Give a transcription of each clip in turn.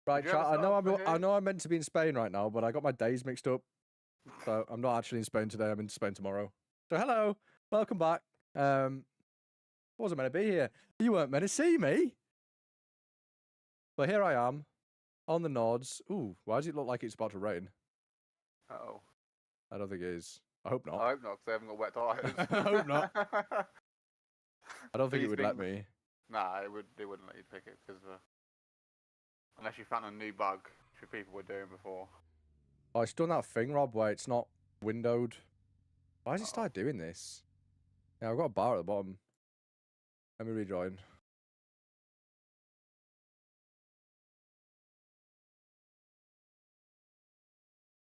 Right, chat. I know I'm meant to be in Spain right now, but I got my days mixed up. So I'm not actually in Spain today. I'm in Spain tomorrow. So hello, welcome back. Wasn't meant to be here. You weren't meant to see me. But here I am on the nords. Ooh, why does it look like it's about to rain? Uh-oh. I don't think it is. I hope not. I hope not, because they haven't got wet tyres. I hope not. I don't think it would let me. Nah, they wouldn't let you pick it, because unless you found a new bug, which people were doing before. Oh, it's done that thing, Rob, where it's not windowed. Why does it start doing this? Yeah, I've got a bar at the bottom. Let me rejoin.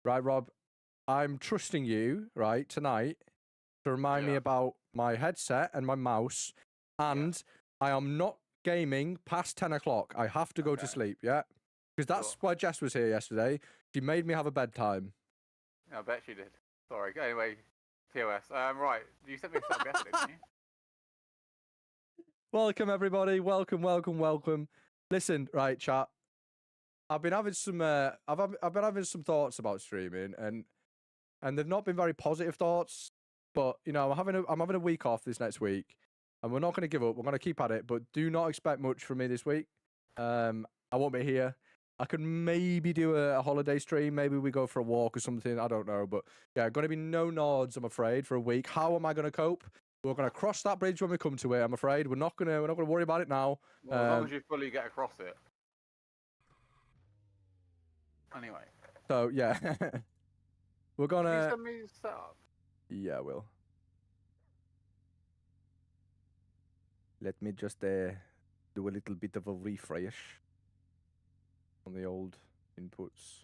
Right, Rob, I'm trusting you, right, tonight to remind me about my headset and my mouse, and I am not gaming past 10 o'clock. I have to go to sleep, yeah? Because that's why Jess was here yesterday. She made me have a bedtime. I bet she did. Sorry. Anyway, TOS. Right, you sent me a sub yesterday, didn't you? Welcome, everybody. Welcome. Listen, right, chat. I've been having some I've been having some thoughts about streaming, and they've not been very positive thoughts. But you know, I'm having a week off this next week, and we're not going to give up. We're going to keep at it, but do not expect much from me this week. I won't be here. I could maybe do a holiday stream. Maybe we go for a walk or something. I don't know, but yeah, going to be no nords, I'm afraid, for a week. How am I going to cope? We're going to cross that bridge when we come to it. I'm afraid we're not going to worry about it now. Well, as long as you fully get across it. Anyway. So yeah, we're gonna. Can you send me setup? Yeah, I will. Let me just do a little bit of a refresh on the old inputs.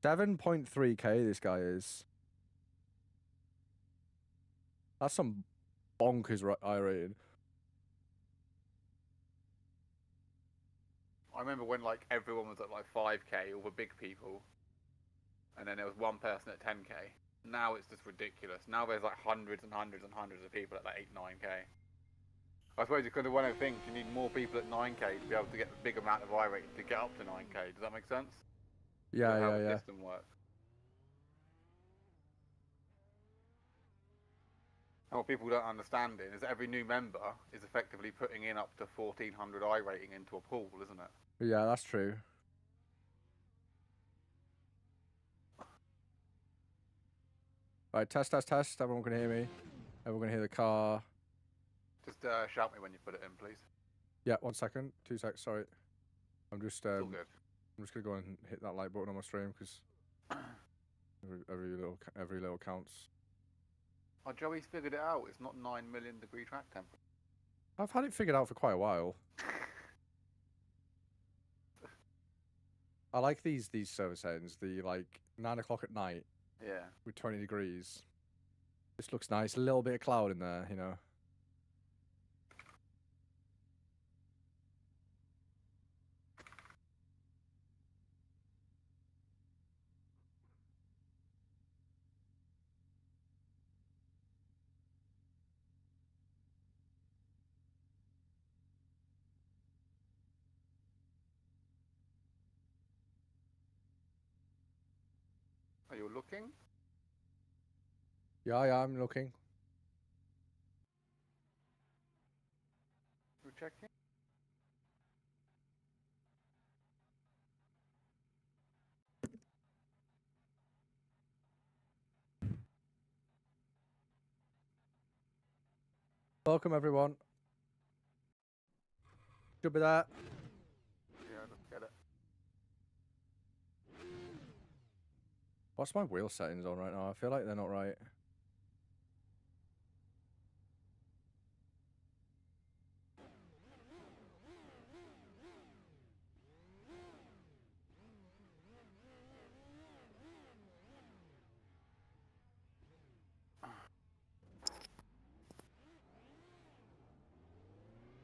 $7.3K this guy is. That's some bonkers iRacing. I remember when like everyone was at like 5K, all the big people, and then there was one person at 10K. Now it's just ridiculous. Now there's like hundreds and hundreds and hundreds of people at like 8, 9K. I suppose it's kind of one of the things, you need more people at 9K to be able to get the big amount of iRate to get up to 9K. Does that make sense? Yeah, how the system works. And what people don't understand is that every new member is effectively putting in up to 1400 iRating into a pool, isn't it? Yeah, that's true. Right, test. Everyone can hear me. Everyone can hear the car. Just shout me when you put it in, please. Yeah, 1 second. 2 seconds, sorry. I'm just it's all good. I'm just gonna go and hit that like button on my stream because every little counts. Oh, Joey's figured it out. It's not 9 million degree track temperature. I've had it figured out for quite a while. I like these server settings. The like 9 o'clock at night. Yeah. With 20 degrees. This looks nice. A little bit of cloud in there, you know. Are you looking? Yeah, I'm looking. You're checking? Welcome, everyone. Should be that. Yeah, let's get it. What's my wheel settings on right now? I feel like they're not right.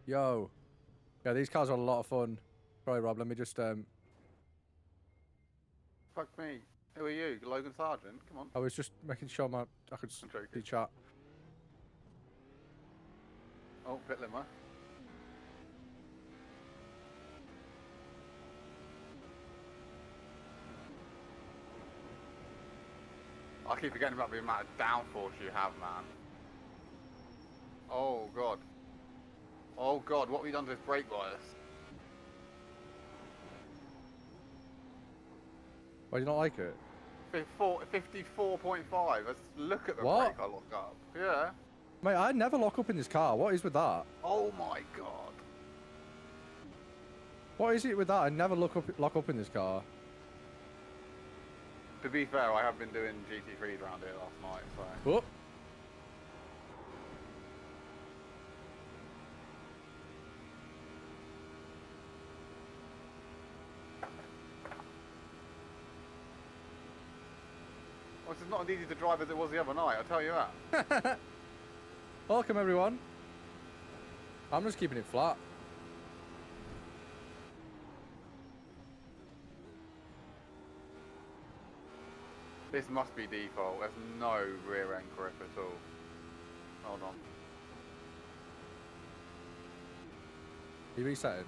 Yo. Yeah, these cars are a lot of fun. Sorry, Rob, let me just... Fuck me. Who are you? Logan Sargent? Come on. I was just making sure I could see chat. Oh, pit limmer. I keep forgetting about the amount of downforce you have, man. Oh, God. Oh, God, what have you done to this brake bias? Why do you not like it? 54.5. Let's look at the What? brake I lock up. Yeah. Mate, I never lock up in this car. What is with that? Oh, my God. What is it with that? I never lock up in this car. To be fair, I have been doing GT3s around here last night, so... Oh. Well, it's not as easy to drive as it was the other night, I'll tell you that. Welcome, everyone. I'm just keeping it flat. This must be default. There's no rear end grip at all. Hold on. Are you resetting?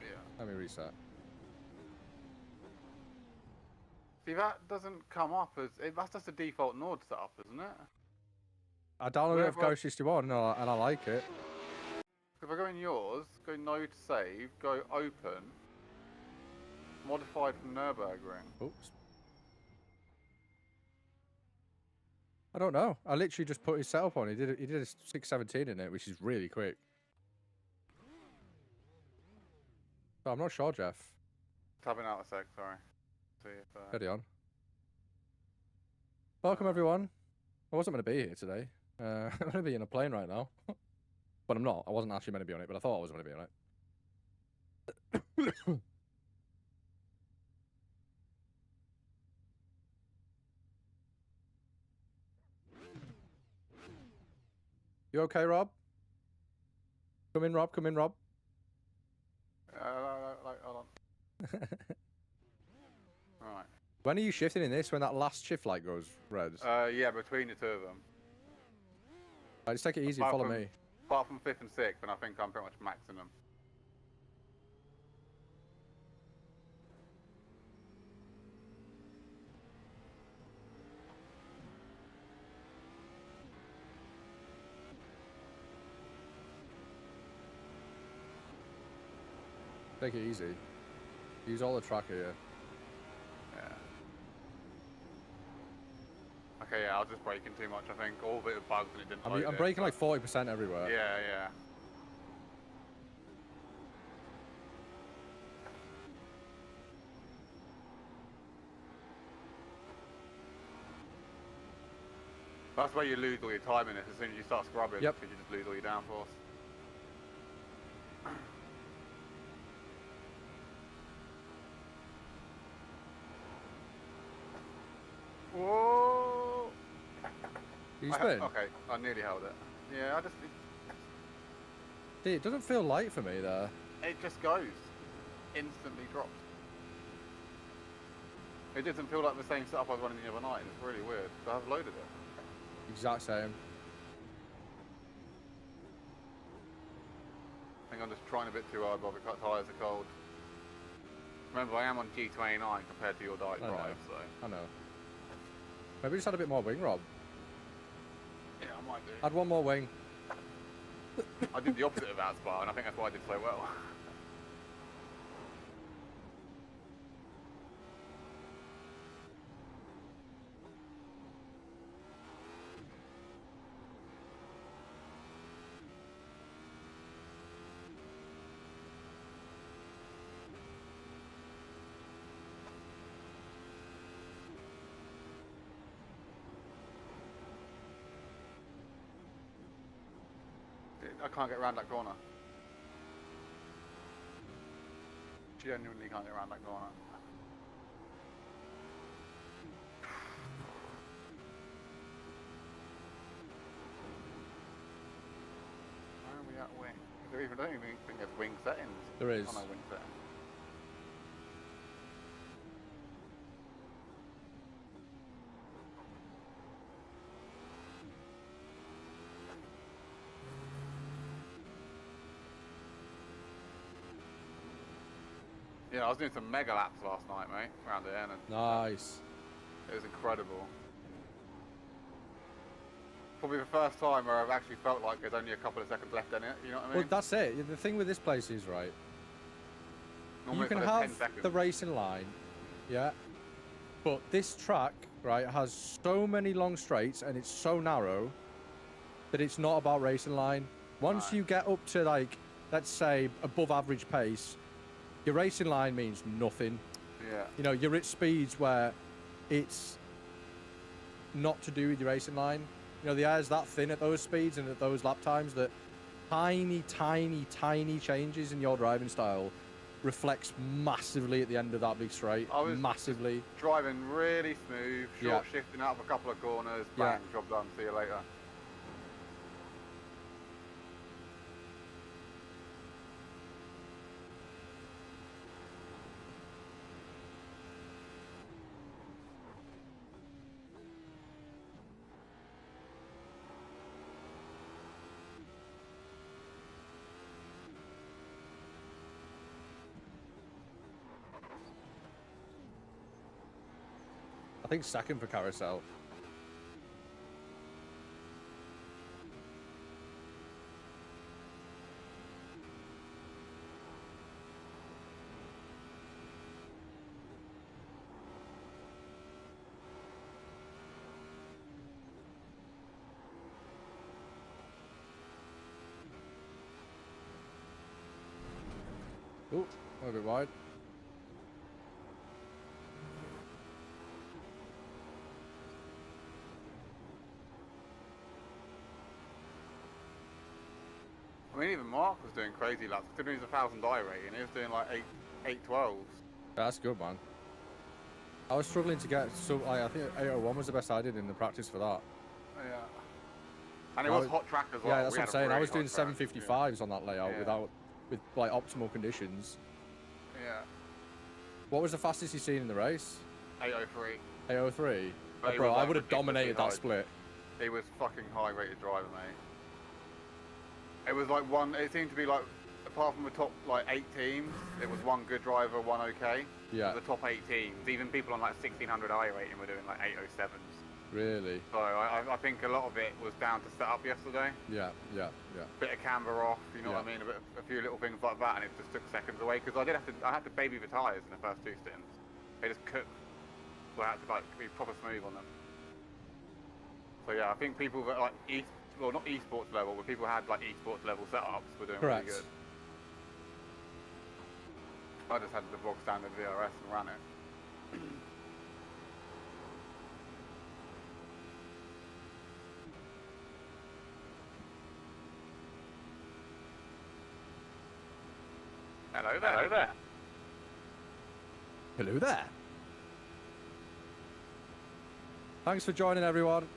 Yeah. Let me reset. See, that doesn't come up as... That's just a default Nord setup, isn't it? I downloaded it with Ghost 61 and I like it. If I go in yours, go node save, go open, modified from Nürburgring. Oops. I don't know. I literally just put his setup on. He did a 617 in it, which is really quick. So I'm not sure, Jeff. Tabbing out a sec, sorry. See if, Steady on. Welcome, everyone. I wasn't going to be here today. I'm going to be in a plane right now. But I'm not. I wasn't actually meant to be on it, but I thought I was going to be on it. You okay, Rob? Come in, Rob. Come in, Rob. hold on. Alright. When are you shifting in this? When that last shift light goes red? Yeah, between the two of them. Right, just take it easy. Follow me. Apart from 5th and 6th, and I think I'm pretty much maxing them. Take it easy. Use all the track here. Yeah. Okay, yeah, I was just braking too much, I think. All of it was bugs and it didn't load I'm braking like 40% everywhere. Yeah, yeah. That's where you lose all your time in it. As soon as you start scrubbing, yep. you just lose all your downforce. Whoa! You spin? Okay, I nearly held it. Yeah, I just... See, it doesn't feel light for me there. It just goes. Instantly drops. It doesn't feel like the same setup I was running the other night. It's really weird. So I've loaded it. Exact same. I think I'm just trying a bit too hard while the tyres are cold. Remember, I am on G29 compared to your direct drive, so... I know. Maybe just add a bit more wing, Rob. Yeah, I might do. Add one more wing. I did the opposite of that spot, and I think that's why I did so well. I can't get around that corner. Genuinely can't get around that corner. Where are we at wing? I don't even think there's wing settings. There is. Oh, no, wing settings. Yeah, I was doing some mega laps last night, mate, around here, and Nice. it was incredible. Probably the first time where I've actually felt like there's only a couple of seconds left in it, you know what I mean? Well, that's it. The thing with this place is, right, Normally you can it's like 10 have seconds. the racing line, yeah, but this track, right, has so many long straights and it's so narrow that it's not about racing line. Once you get up to, like, let's say, above average pace, your racing line means nothing. Yeah. You know, you're at speeds where it's not to do with your racing line. You know, the air's that thin at those speeds and at those lap times that tiny, tiny, tiny changes in your driving style reflects massively at the end of that big straight. I was massively. Driving really smooth, short shifting out of a couple of corners, bang, job done, see you later. I think second for Carousel. Ooh, a bit wide. I mean, even Mark was doing crazy laps. Considering he's 1,000 iRacing, he was doing like 812s. That's good, man. I was struggling to get, so I think 801 was the best I did in the practice for that. Yeah. And it was hot track as well. Yeah, that's what I'm saying. I was doing 755s on that layout Yeah. with like optimal conditions. Yeah. What was the fastest you seen in the race? 803. 803? But he Bro, was, I like, would have dominated that ridiculously high. split. He was fucking high rated driver, mate. It was like one, it seemed to be like, apart from the top like 8 teams, it was one good driver, one okay. Yeah. The top 8 teams, even people on like 1600 iRacing were doing like 807s. Really? So I think a lot of it was down to setup yesterday. Yeah. Bit of camber off, you know what I mean? A few little things like that, and it just took seconds away because I had to baby the tyres in the first 2 stints. They just cooked, so I had to like be proper smooth on them. So yeah, I think people that like well, not esports level, but people who had like esports level setups were doing really good. I just had the bog standard VRS and ran it. Hello there. Hello there. Hello there. Thanks for joining, everyone.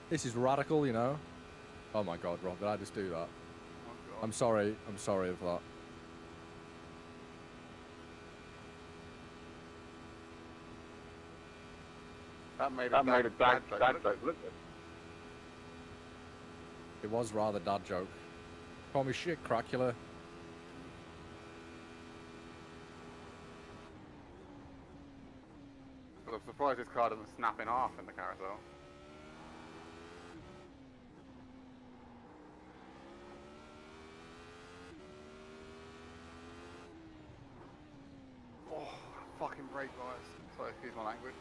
This is radical, you know. Oh my God, Rob, did I just do that? Oh, God. I'm sorry for that. That made a bad joke. Look at it. It was rather dad joke. Call me shit, Cracula. I'm surprised this car doesn't snap in half in the carousel. Oh, fucking brake guys. Sorry, excuse my language.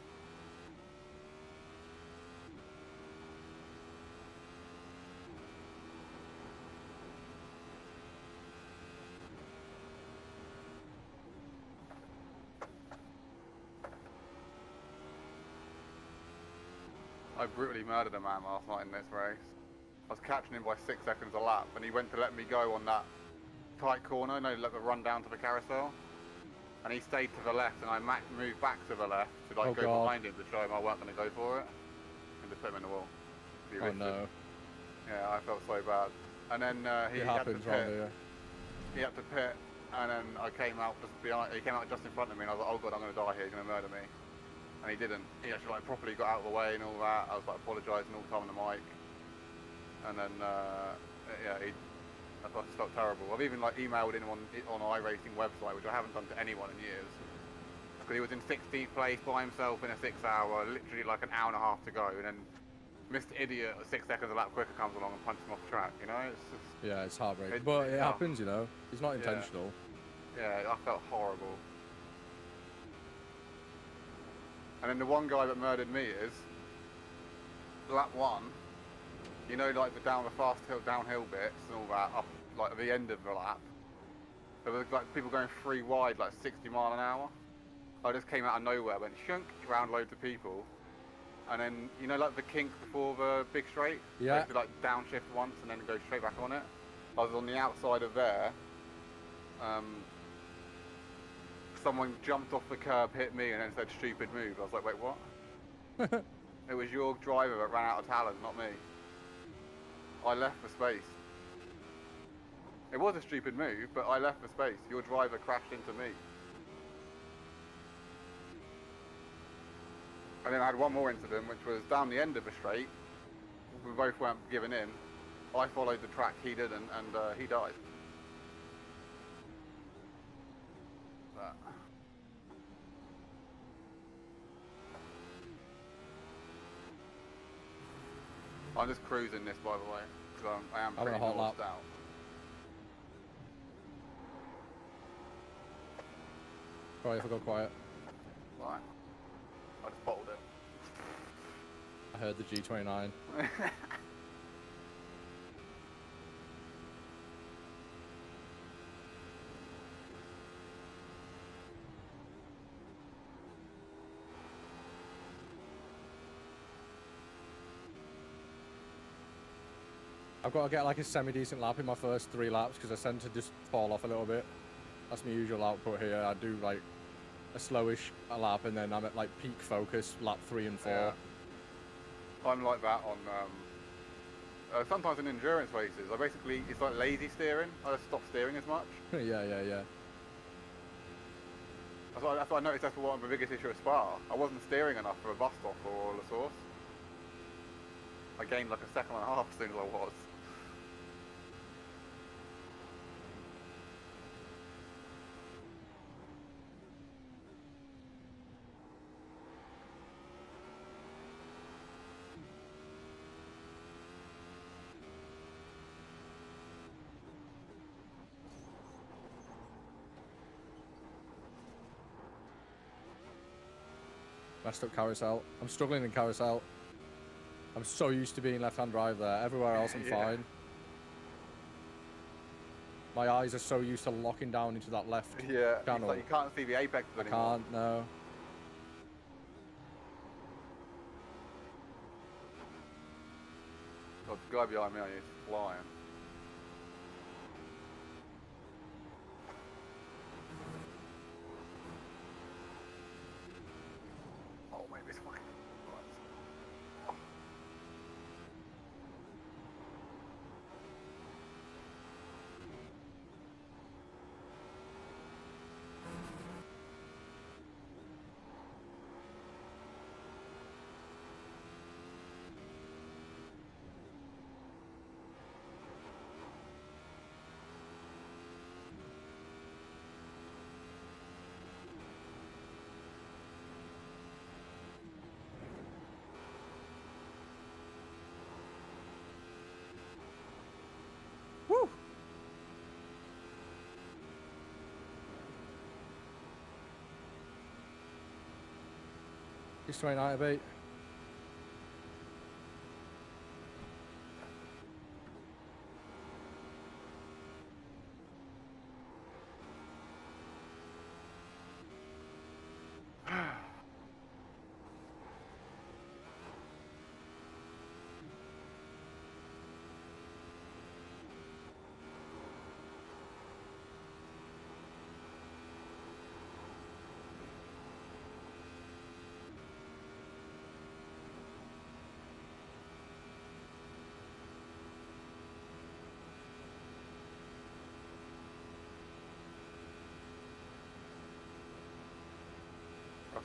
I brutally murdered a man last night in this race. I was catching him by 6 seconds a lap, and he went to let me go on that tight corner, like the run down to the carousel. And he stayed to the left, and I moved back to the left to like go behind him to show him I weren't going to go for it, and just put him in the wall. Oh no. Yeah, I felt so bad. and then he It had to happens round pit. here. He had to pit, and then I came out just behind. He came out just in front of me, and I was like, "Oh god, I'm going to die here. He's going to murder me." And he didn't. He actually like properly got out of the way and all that. I was like apologising all the time on the mic, and then yeah, I just felt terrible. I've even like emailed him on iRacing website, which I haven't done to anyone in years. Because he was in 16th place by himself in a 6 hour, literally like an hour and a half to go, and then Mr. Idiot 6 seconds a lap quicker comes along and punches him off the track, you know? It's just... Yeah, it's heartbreaking. But it happens, you know? It's not intentional. Yeah, I felt horrible. And then the one guy that murdered me is... lap 1, you know, like the fast downhill bits and all that, up like at the end of the lap. There was like people going 3 wide, like 60 mile an hour. I just came out of nowhere, went shunk around loads of people, and then you know like the kink before the big straight, yeah, so like downshift once and then go straight back on it. I was on the outside of there. Someone jumped off the curb, hit me, and then said stupid move. I was like, wait, what? It was your driver that ran out of talent, not me. I left the space. It was a stupid move, but I left the space. Your driver crashed into me. And then I had one more incident, which was down the end of the straight. We both weren't giving in. I followed the track, he didn't, and he died. But... I'm just cruising this, by the way, because I am pretty nordsed out. Sorry if I go quiet. Right. I just bottled it. I heard the G29. I've got to get like a semi-decent lap in my first 3 laps because I tend to just fall off a little bit. That's my usual output here. I do like a slowish lap and then I'm at like peak focus lap 3 and 4. Yeah. I'm like that on sometimes in endurance races. I basically, it's like lazy steering. I just stop steering as much. yeah. That's what I noticed. That's one of the biggest issue at Spa. I wasn't steering enough for a bus stop or La Source. I gained like a second and a half as soon as I was. Messed up carousel. I'm struggling in carousel. I'm so used to being left-hand drive there. Everywhere else I'm fine. My eyes are so used to locking down into that left channel. Like you can't see the apex anymore. I can't, no. God, the guy behind me is flying. Oh, maybe it's fucking... Woo! He's 29 to beat.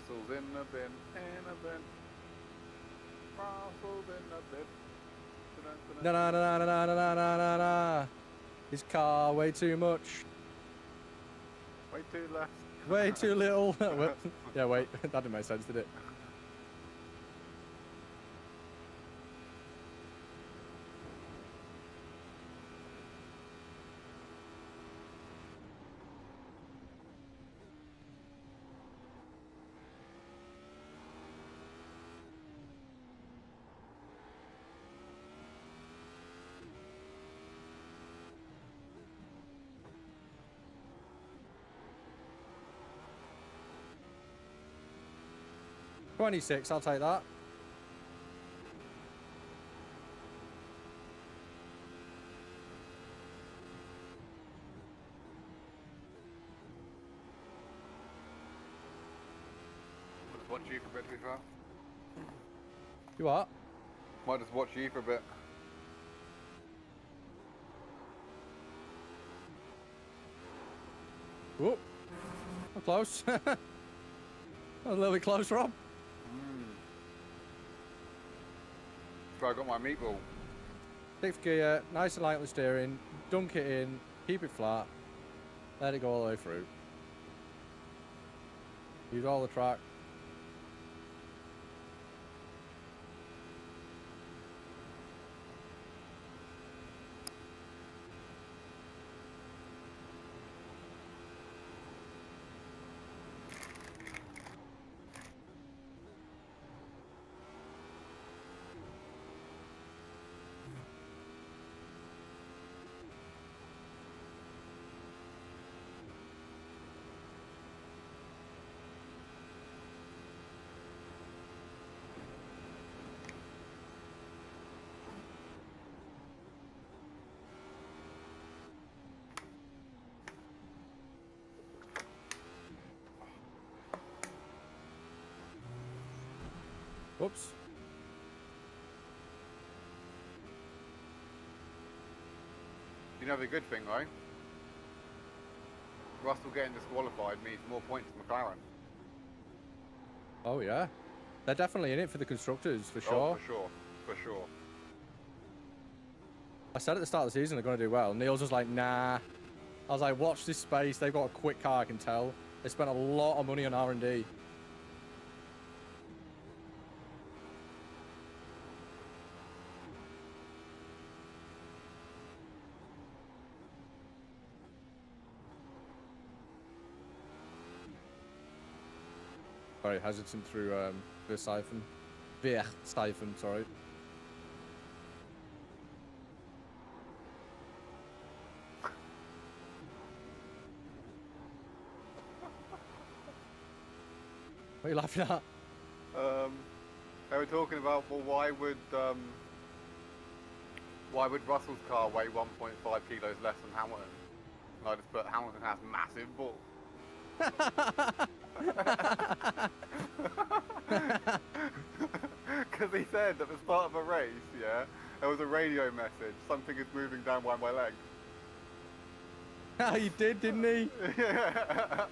Russell's in the bin, in a bin. Russell's in the bin. Na na na na na na na na na. His car way too much. Way too less. Way too little. Yeah, wait, that didn't make sense, did it? $26, I'll take that. Just watch you for a bit, to be fair. You what? Might just watch you for a bit. Whoop. I'm close. A little bit close, Rob. So I got my meatball. 6th gear, nice and light on the steering, dunk it in, keep it flat, let it go all the way through. Use all the track. Whoops. You know the good thing, right? Russell getting disqualified means more points for McLaren. Oh yeah. They're definitely in it for the constructors, for sure. Oh, for sure. For sure. I said at the start of the season they're going to do well. Neil's was like, nah. I was like, watch this space. They've got a quick car, I can tell. They spent a lot of money on R&D. Sorry, hesitant through the siphon. Beer siphon, sorry. What are you laughing at? They were talking about, well, why would Russell's car weigh 1.5 kilos less than Hamilton? And I just put, Hamilton has massive balls. Because he said at the start of a race, yeah, there was a radio message, something is moving down by my leg. Oh, he did, didn't he? Yeah.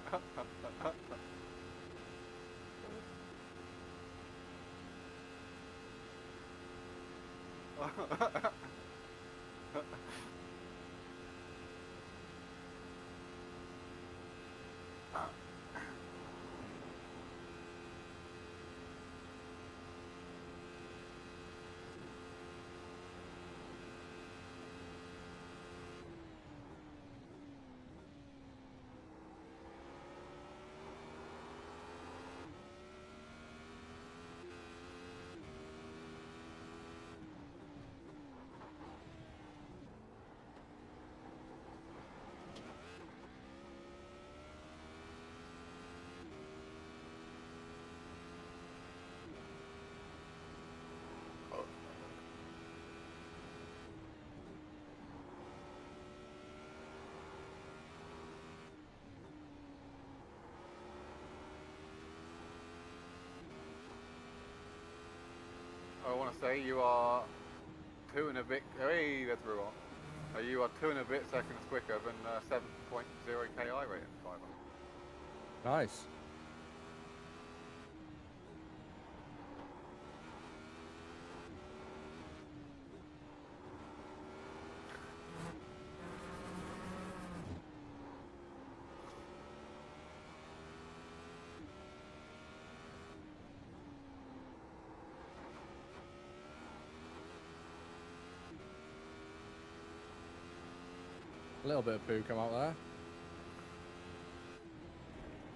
I want to say you are 2 and a bit. Hey, that's real. You are 2 and a bit seconds quicker than 7.0 KI rating driver. Nice. A little bit of poo come out there.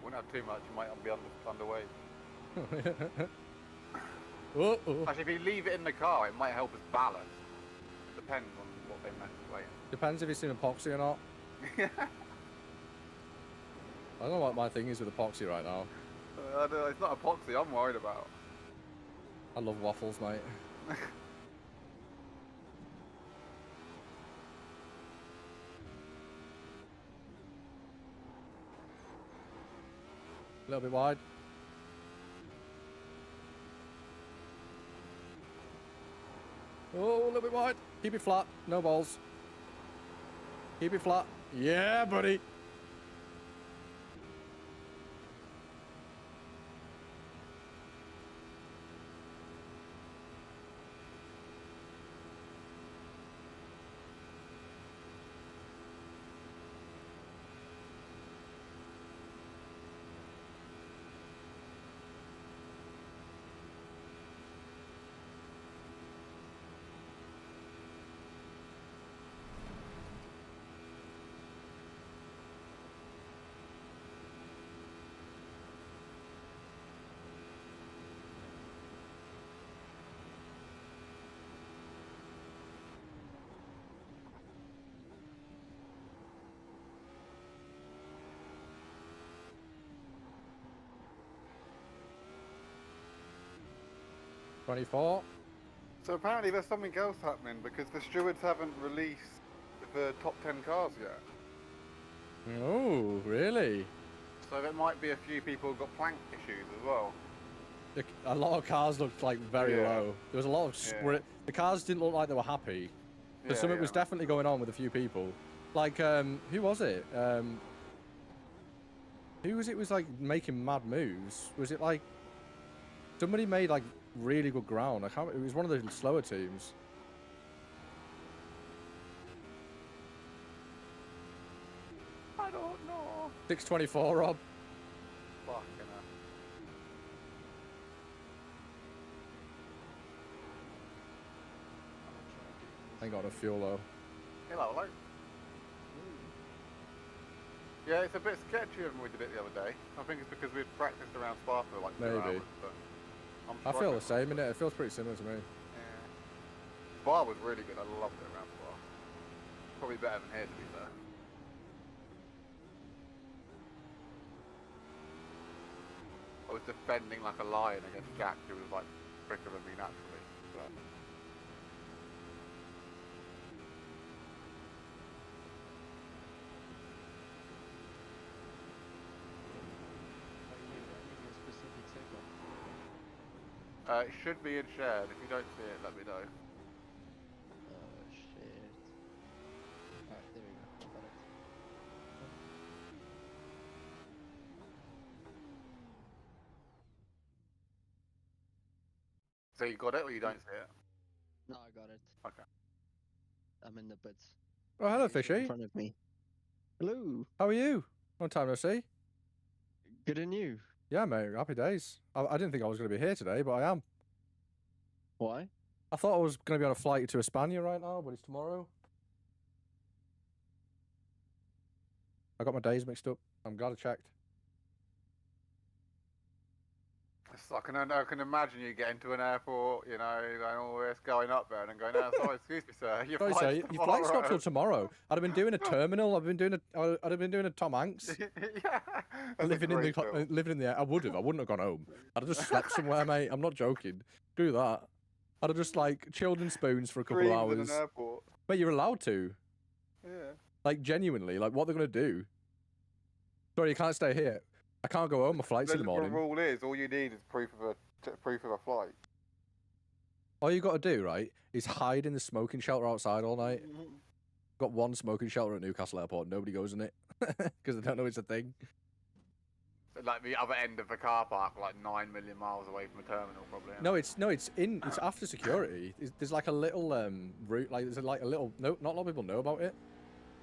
Wouldn't have too much, you might be underweight. Actually, if you leave it in the car, it might help us balance. Depends on what they meant to weigh in. Depends if it's in epoxy or not. I don't know what my thing is with epoxy right now. It's not epoxy I'm worried about. I love waffles, mate. A little bit wide. Oh, a little bit wide. Keep it flat. No balls. Keep it flat. Yeah, buddy. $24. So apparently there's something else happening because the stewards haven't released the top 10 cars yet. Oh, really? So there might be a few people who've got plank issues as well. A lot of cars looked like very low. There was a lot of... The cars didn't look like they were happy. But something was definitely going on with a few people. Like, who was it? Who was it was like making mad moves? Was it like... Somebody made like really good ground. I can't... It was one of the slower teams. I don't know. 624, Rob. Fucking hell. Ain't got enough fuel though. Hello, hello. Yeah, it's a bit sketchier than we did it the other day. I think it's because we'd practiced around Spa for like 2 hours. But I feel the same, innit? It feels pretty similar to me. Yeah. Spa was really good. I loved it around Spa. Probably better than here, to be fair. I was defending like a lion against Jack, who was like quicker than me naturally. But... it should be in shared. If you don't see it, let me know. Shit. Alright, there we go. I got it. So you got it or you don't see it? No, I got it. Okay. I'm in the pits. Oh, hello, He's right Fishy. in front of me. Hello. How are you? Long time no see. Good and you. Yeah, mate. Happy days. I didn't think I was going to be here today, but I am. Why? I thought I was going to be on a flight to España right now, but it's tomorrow. I got my days mixed up. I'm glad I checked. I can imagine you get into an airport, you know, going all this, going up there and then going, oh, sorry, excuse me, sir. Your flight's not till tomorrow. I'd have been doing a terminal. I'd have been doing a Tom Hanks. Yeah, living in the air. I wouldn't have gone home. I'd have just slept somewhere, mate. I'm not joking. Do that. I'd have just like chilled in spoons for a couple of hours. In an airport. But you're allowed to. Yeah. Like genuinely, like what they're gonna do. Sorry, you can't stay here. I can't go home. My flight's in the morning. The rule is all you need is proof of a flight. All you got to do, right, is hide in the smoking shelter outside all night. Got one smoking shelter at Newcastle Airport. Nobody goes in it because they don't know it's a thing. Like the other end of the car park, like 9 million miles away from a terminal, probably. No, it's after security. There's like a little route, like there's like a little. No, not a lot of people know about it.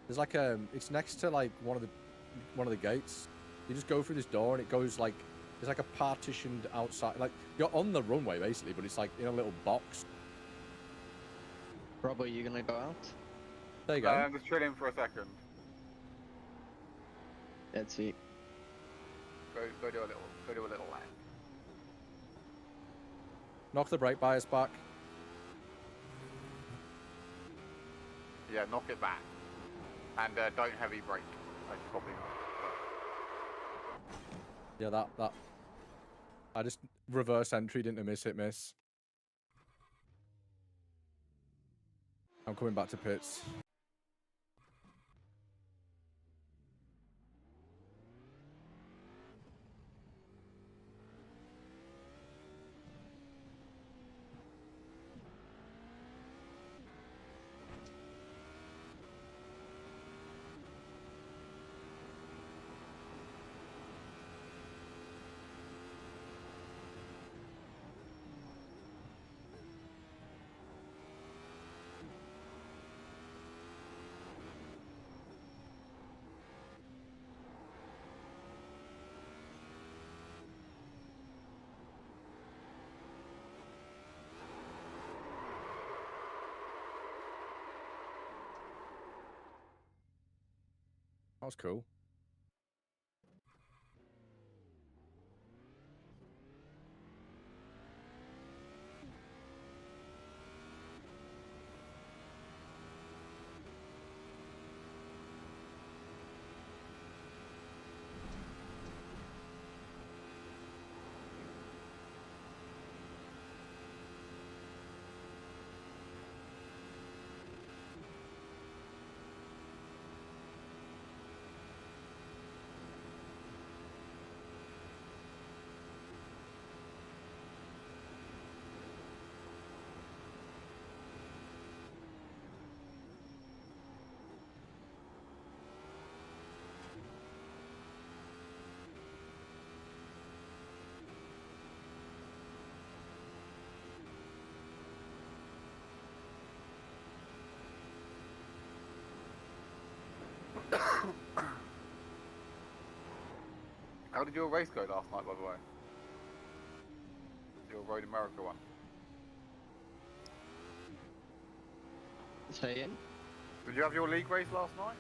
There's like it's next to like one of the gates. You just go through this door and it goes like there's like a partitioned outside. Like you're on the runway basically, but it's like in a little box. Rob, are you gonna go out? There you go. I'm just chilling for a second. Let's see. Go do a little lap. Knock the brake bias back. Yeah, knock it back. And don't heavy brake. Like, probably not. Yeah, that. I just reverse entry into miss. I'm coming back to pits. That was cool. How did your race go last night, by the way? Your Road America one. Say again? Did you have your league race last night?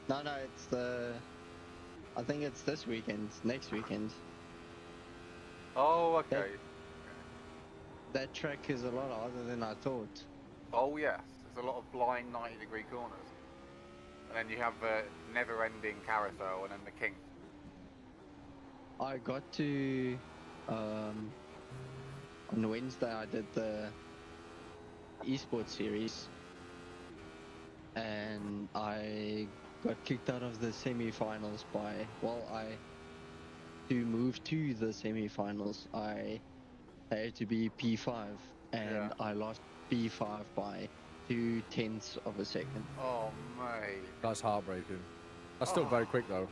No, it's the. I think it's this weekend, next weekend. Oh, okay. That track is a lot harder than I thought. Oh, yes. There's a lot of blind 90-degree corners. And then you have the never-ending carousel and then the king. I got to. On Wednesday, I did the esports series, and I got kicked out of the semi-finals by. To move to the semi-finals, I had to be P5, and Yeah. I lost P5 by 0.2 of a second. Oh, mate. That's heartbreaking. That's still very quick though.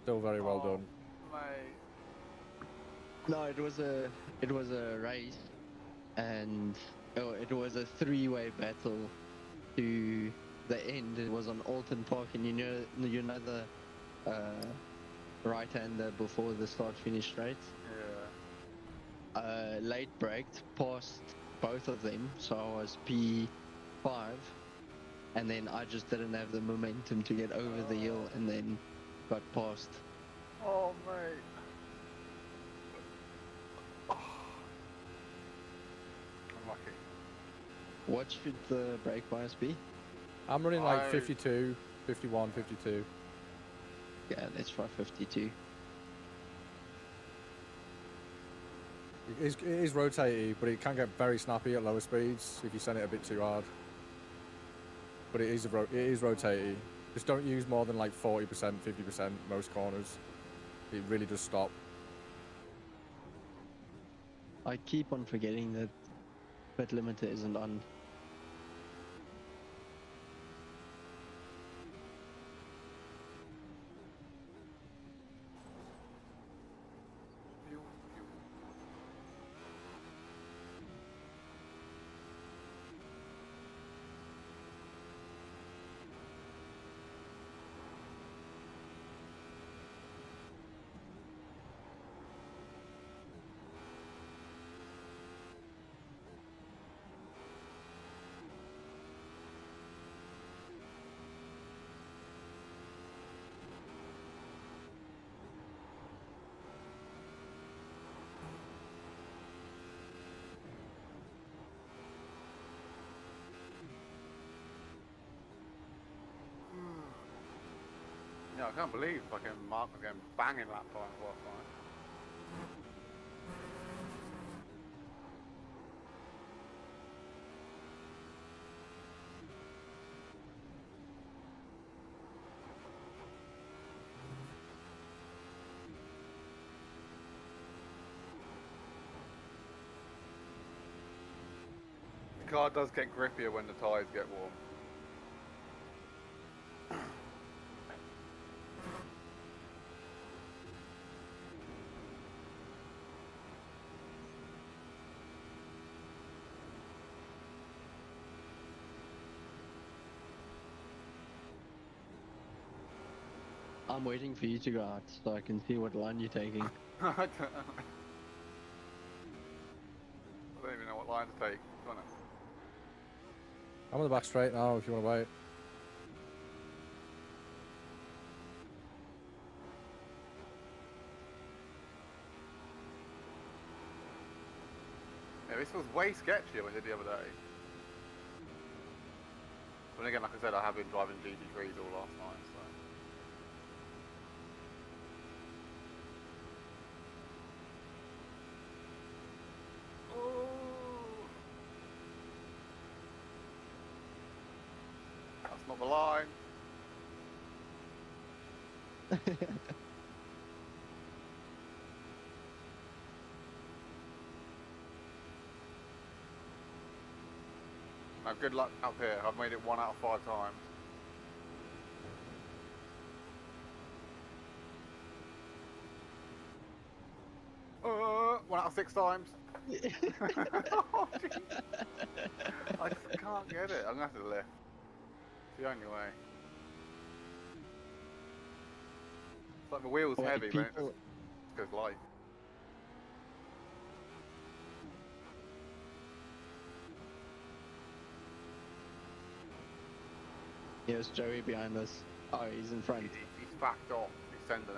Still very well done. Mate. No, it was a race, and it was a three-way battle to the end. It was on Alton Park, and you know the right-hander before the start-finish straight. Yeah. Late braked, passed both of them, so I was P5, and then I just didn't have the momentum to get over the hill, and then got passed. Oh, mate. Unlucky. What should the brake bias be? I'm running like 52, 51, 52. Yeah, let's try 52. It is rotaty, but it can get very snappy at lower speeds if you send it a bit too hard. But it is rotaty. Just don't use more than like 40%, 50% most corners. It really does stop. I keep on forgetting that pit limiter isn't on. Yeah, I can't believe fucking Mark was getting banging lap times last night. The car does get grippier when the tyres get warm. I'm waiting for you to go out so I can see what line you're taking. I don't even know what line to take. Go on then. I'm on the back straight now if you want to wait. Yeah, this was way sketchier when I did the other day. But again, like I said, I have been driving GT3s all last night, so. That's not the line. Now, good luck up here. I've made it 1 out of 5 times. One out of 6 times. Oh, jeez. I just can't get it. I'm gonna have to lift. It's the only way. It's like the wheel's Wait, heavy, but it people- just goes light. Here's Joey behind us. Oh, he's in front. He's backed off. He's sending it.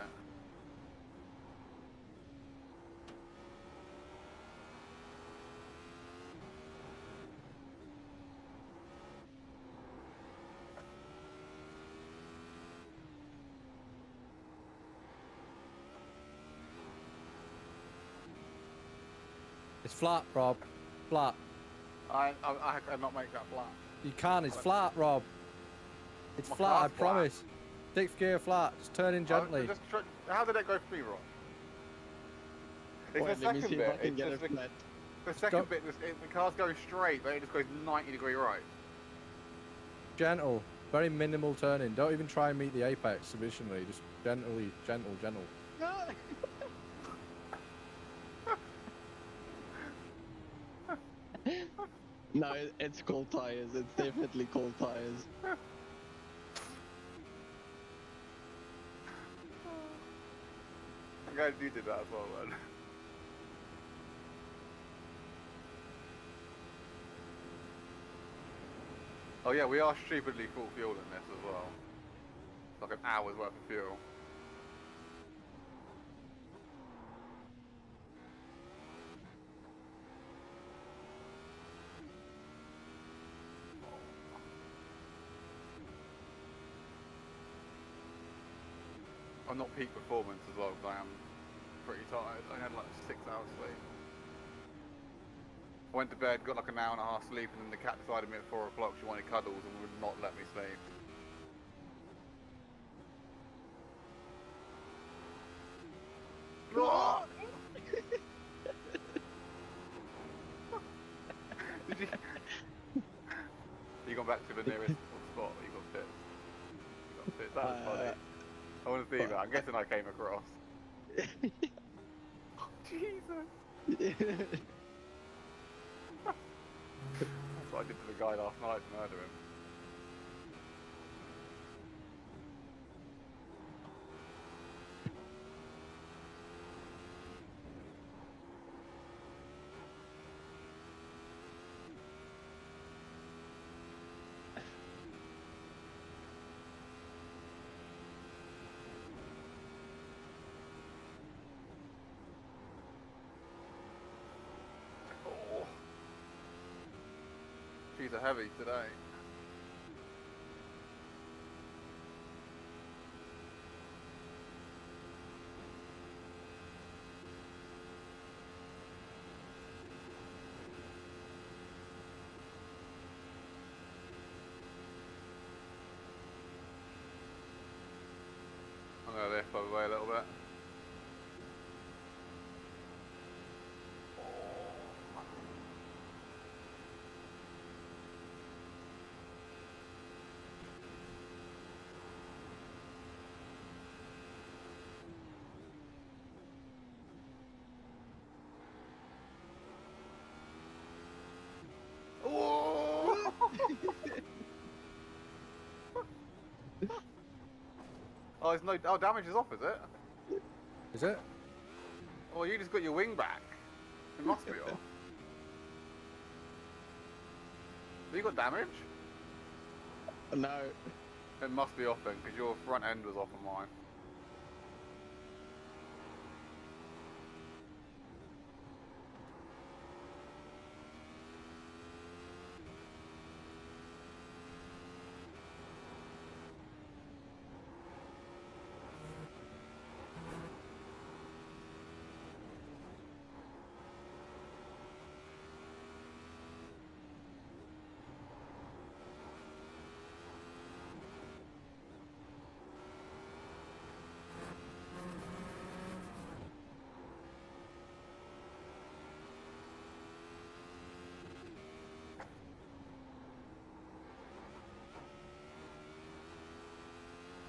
It's flat, Rob. Flat. I cannot make that flat. You can. It's flat, Rob. It's My flat. I car's flat. promise. 6th gear flat. Just turn in gently. How did it go for me, Ron? It's Wait, the let me second see if I bit. can It's get just it flat. the second bit. The car's going straight, but it just goes 90-degree right. Gentle. Very minimal turning. Don't even try and meet the apex sufficiently. Just gently, gentle. No, it's cold tires. It's definitely cold tires. I'm glad you did that as well, man. Oh yeah, we are stupidly full fuel in this as well. Like an hour's worth of fuel. I'm not peak performance as well, because I am pretty tired. I had like 6 hours sleep. I went to bed, got like an hour and a half sleep, and then the cat decided at 4 o'clock she wanted cuddles and would not let me sleep. Did you? You gone back to the nearest spot? You got pissed. You got pissed. That was funny. I want to see that. I'm guessing I came across. Oh, Jesus. That's what I did to the guy last night to murder him. Oh. She's a heavy today. Oh, it's no. Oh, damage is off, is it? Is it? Oh, you just got your wing back. It must be off. Have you got damage? No. It must be off then, because your front end was off of mine.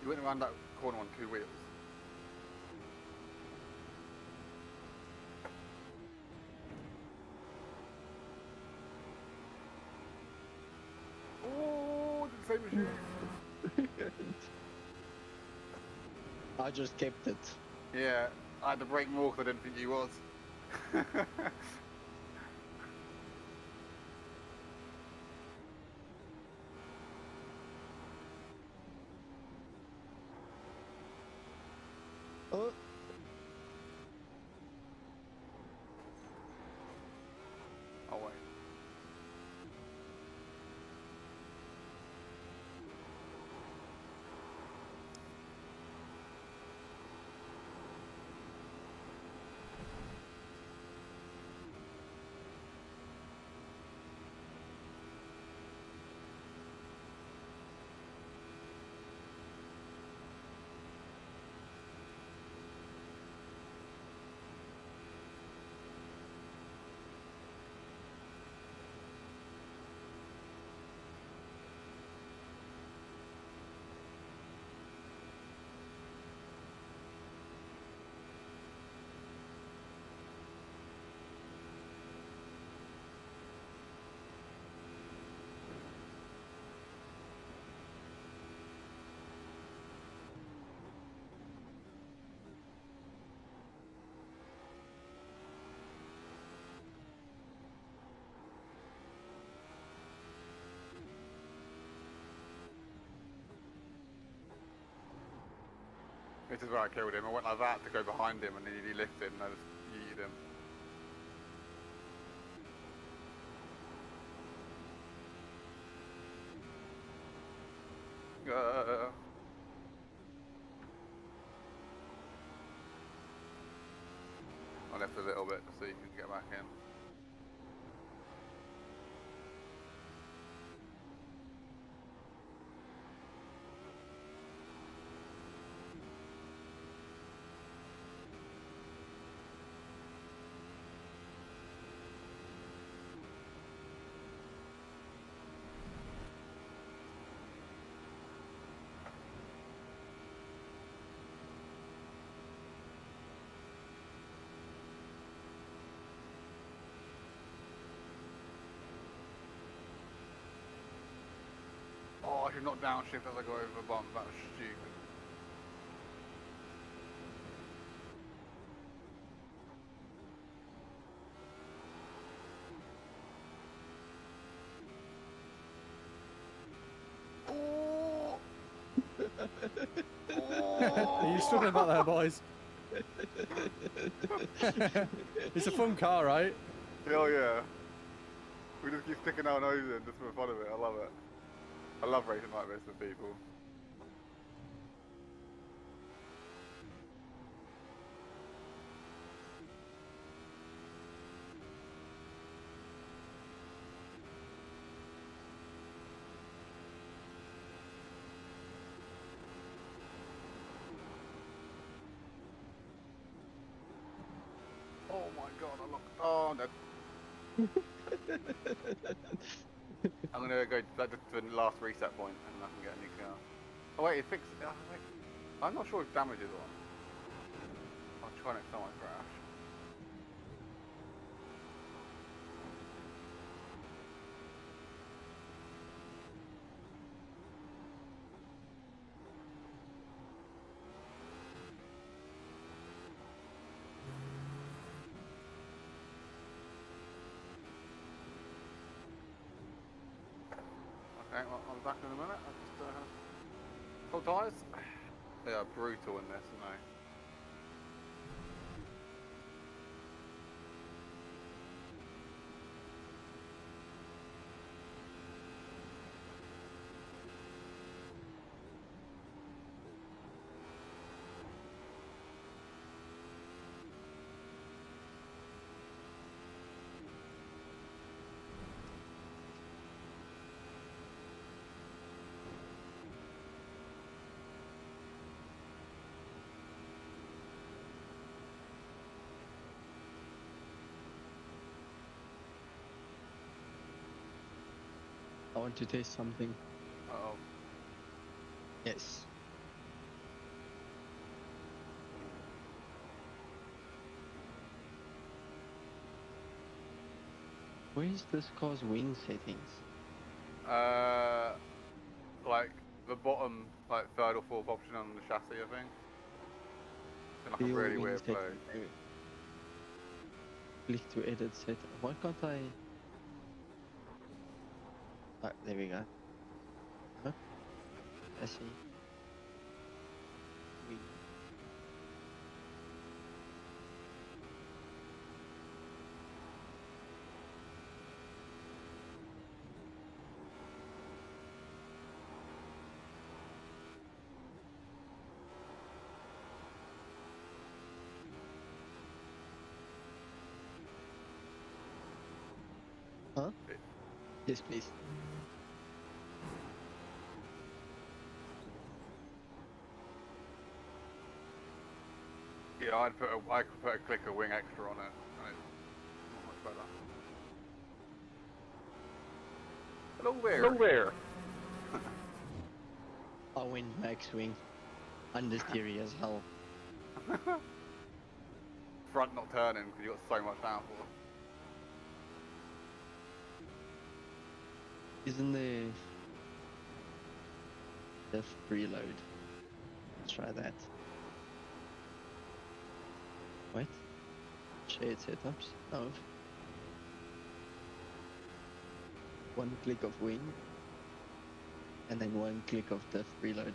You went around that corner on 2 wheels. Oh, the same machine. I just kept it. Yeah, I had to brake more because I didn't think you was. Oh, Oh wait. This is where I killed him. I went like that to go behind him and then he lifted and I just yeeted him. I left a little bit to see if you can get back in. Oh, I should not downshift as I go over the bump. That was stupid. Oh! Are you struggling back there, boys? It's a fun car, right? Hell yeah. We just keep sticking our nose in just for the fun of it. I love it. I love racing like this with people. Oh my god, I look. Oh no. I'm gonna go to the last reset point and I can get a new car. Oh wait, it fixed. Wait. I'm not sure if damage is on. I'll try next time I crash. I'll be back in a minute. I just cold tires. They are brutal in this, aren't they? I want to taste something. Uh-oh. Yes. Where is this car's wing settings? Like the bottom, like third or fourth option on the chassis, I think. In like a Wheel really wing weird place. settings. Click to edit set. Why can't I? Ah, there we go. Huh? I see. Wing. Huh? Yes, please. Yeah, I could put a clicker wing extra on it. And it's much better. Hello there. Hello there. I went max wing. Understeery as hell. Front not turning because you got so much downforce. Isn't there the preload? Let's try that. Wait. Shared setups? No. One click of wing. And then one click of the preload.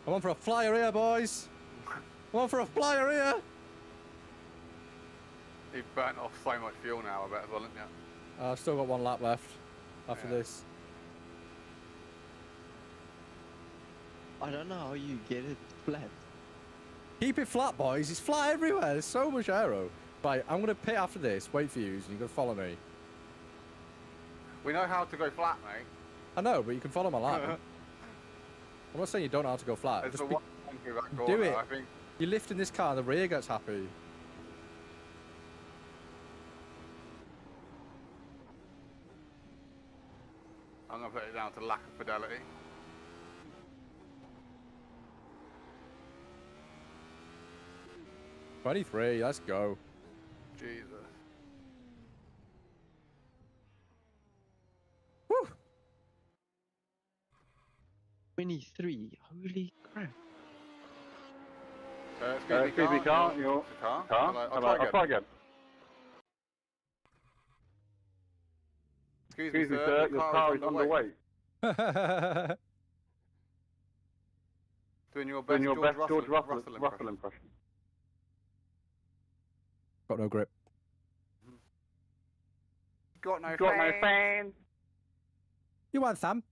I'm on for a flyer here, boys. I'm on for a flyer here. You've burnt off so much fuel now, I bet as well, haven't you? I've still got one lap left after Yeah. this. I don't know how you get it flat. Keep it flat, boys. It's flat everywhere. There's so much aero. Right, I'm going to pit after this. Wait for you, and you're going to follow me. We know how to go flat, mate. I know, but you can follow my lap. I'm not saying you don't know how to go flat. It's Just the one through that corner, do it. I think. You're lifting this car, and the rear gets happy. I'm going to put it down to lack of fidelity. '23, let's go. Jesus. Woo! 23. Holy crap. Excuse me, car. Your Car? car. I'll try again. Excuse me, sir. Your car is underway. Doing your best George Russell impression. Got no grip. Got no fans. You want some?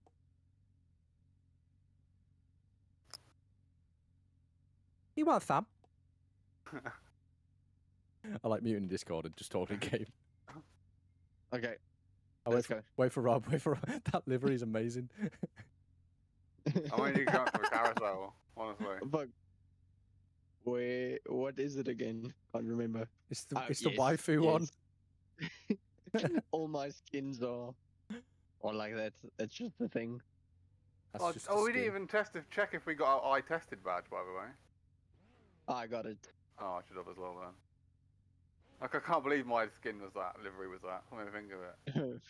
You want some? I like muting Discord and just talking game. Okay. Oh, Let's go. Wait for Rob. Wait for Rob. That livery is amazing. I want you to go for a carousel, honestly. But what is it again? Can't remember. It's the Oh, it's the yes, waifu one. yes. All my skins are or like that. That's just the thing. That's Oh, just a we didn't skin. even check if we got our eye-tested badge, by the way. I got it. Oh, I should have as well then. Like, I can't believe my skin was that, livery was that. I mean, think of it.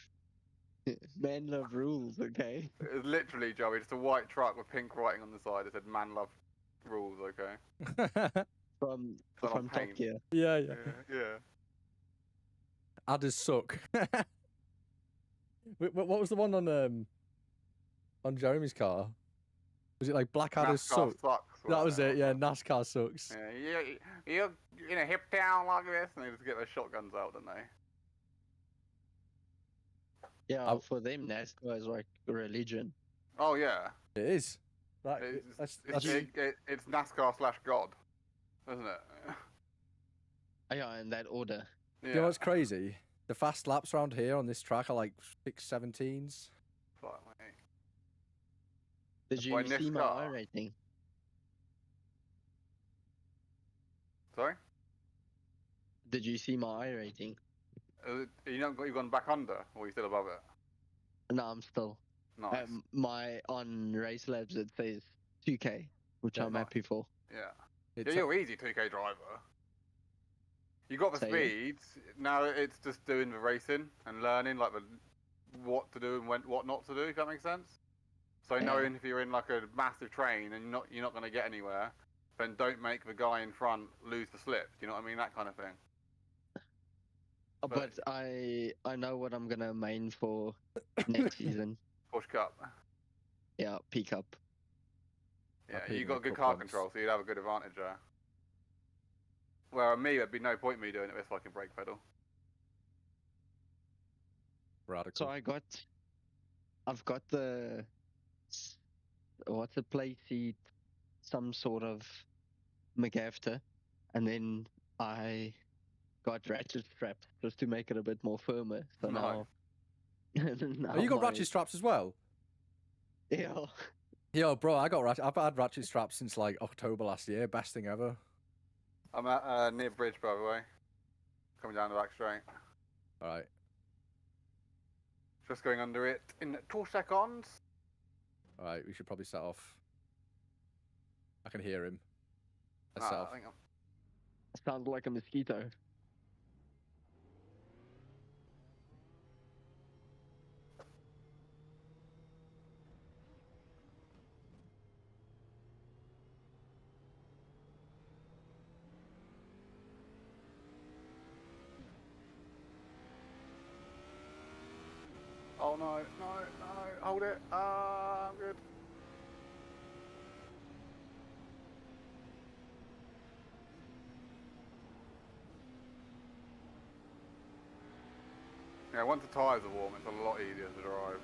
Man love rules, okay? It was literally, Joey, just a white truck with pink writing on the side that said "Man love rules." Okay. From It's on Top paint. Gear. yeah. Yeah. Adders suck. What was the one on Jeremy's car? Was it like Black Adders NASCAR suck? sucks. That was it. Yeah, wasn't NASCAR sucks. Yeah, you're in a hip town like this, and they just get their shotguns out, don't they? Yeah, for them, NASCAR is like a religion. Oh yeah. It is. That, It's NASCAR / God, isn't it? Yeah, in that order. Yeah. You know what's crazy? The fast laps around here on this track are like 6:17s. Fuck, mate. Did Why you see my NASCAR? iRacing? Sorry? Did you see my iRacing? You've gone back under, or are you still above it? No, I'm still. Nice. My on Race Labs it says 2K, which Yeah, I'm nice. happy for. Yeah. You're easy 2K driver. You got the Say speeds. Now it's just doing the racing and learning like what to do and what not to do. If that makes sense. So Yeah. knowing if you're in like a massive train and you're not going to get anywhere, then don't make the guy in front lose the slip. Do you know what I mean? That kind of thing. But I know what I'm gonna main for next season. Push Cup. Yeah, P Cup. Yeah, beat you got Nick good up car once. control, so you'd have a good advantage there. Well, me, there'd be no point me doing it with fucking brake pedal. Radical. So I've got the what's a play seat, some sort of McAfter, and then I got ratchet straps just to make it a bit more firmer. So Nice. now, now Oh, you got my- ratchet straps as well? Yeah. Yo, bro, I've had ratchet straps since like October last year. Best thing ever. I'm at near bridge, by the way. Coming down the back straight. All right. Just going under it in 2 seconds. All right, we should probably set off. I can hear him. Let's set off. I think Sounds like a mosquito. Oh no, hold it. I'm good. Yeah, once the tyres are warm, it's a lot easier to drive.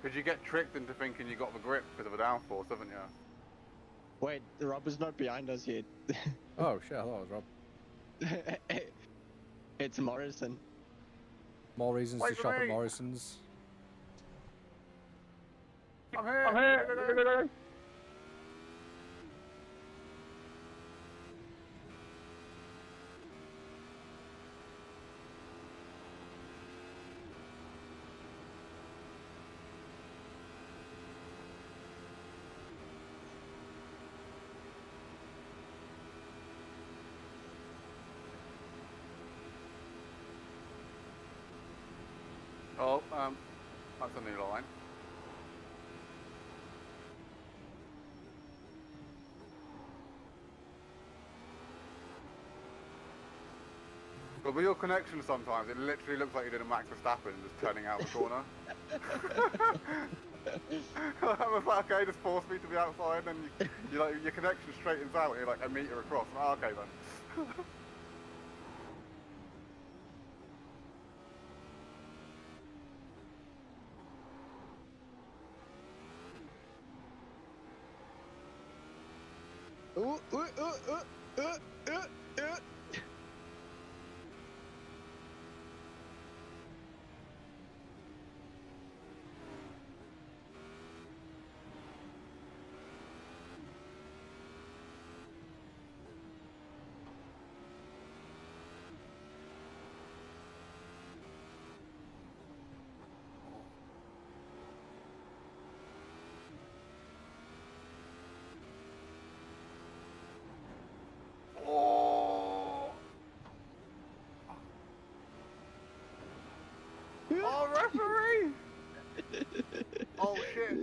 Because you get tricked into thinking you got the grip because of a downforce, haven't you? Wait, the rubber's not behind us yet. Oh shit! I thought it was Rob. It's Morrison. More reasons Wait to for shop at me. Morrison's. I'm here. I'm here. Oh, that's a new line. But with your connection sometimes, it literally looks like you're doing a Max Verstappen just turning out the corner. I was like, okay, just force me to be outside, and you like your connection straightens out. You're like a metre across. Oh, okay then. Ooh, ooh, ooh, ooh, ooh, ooh, ooh. Oh, referee! Oh shit!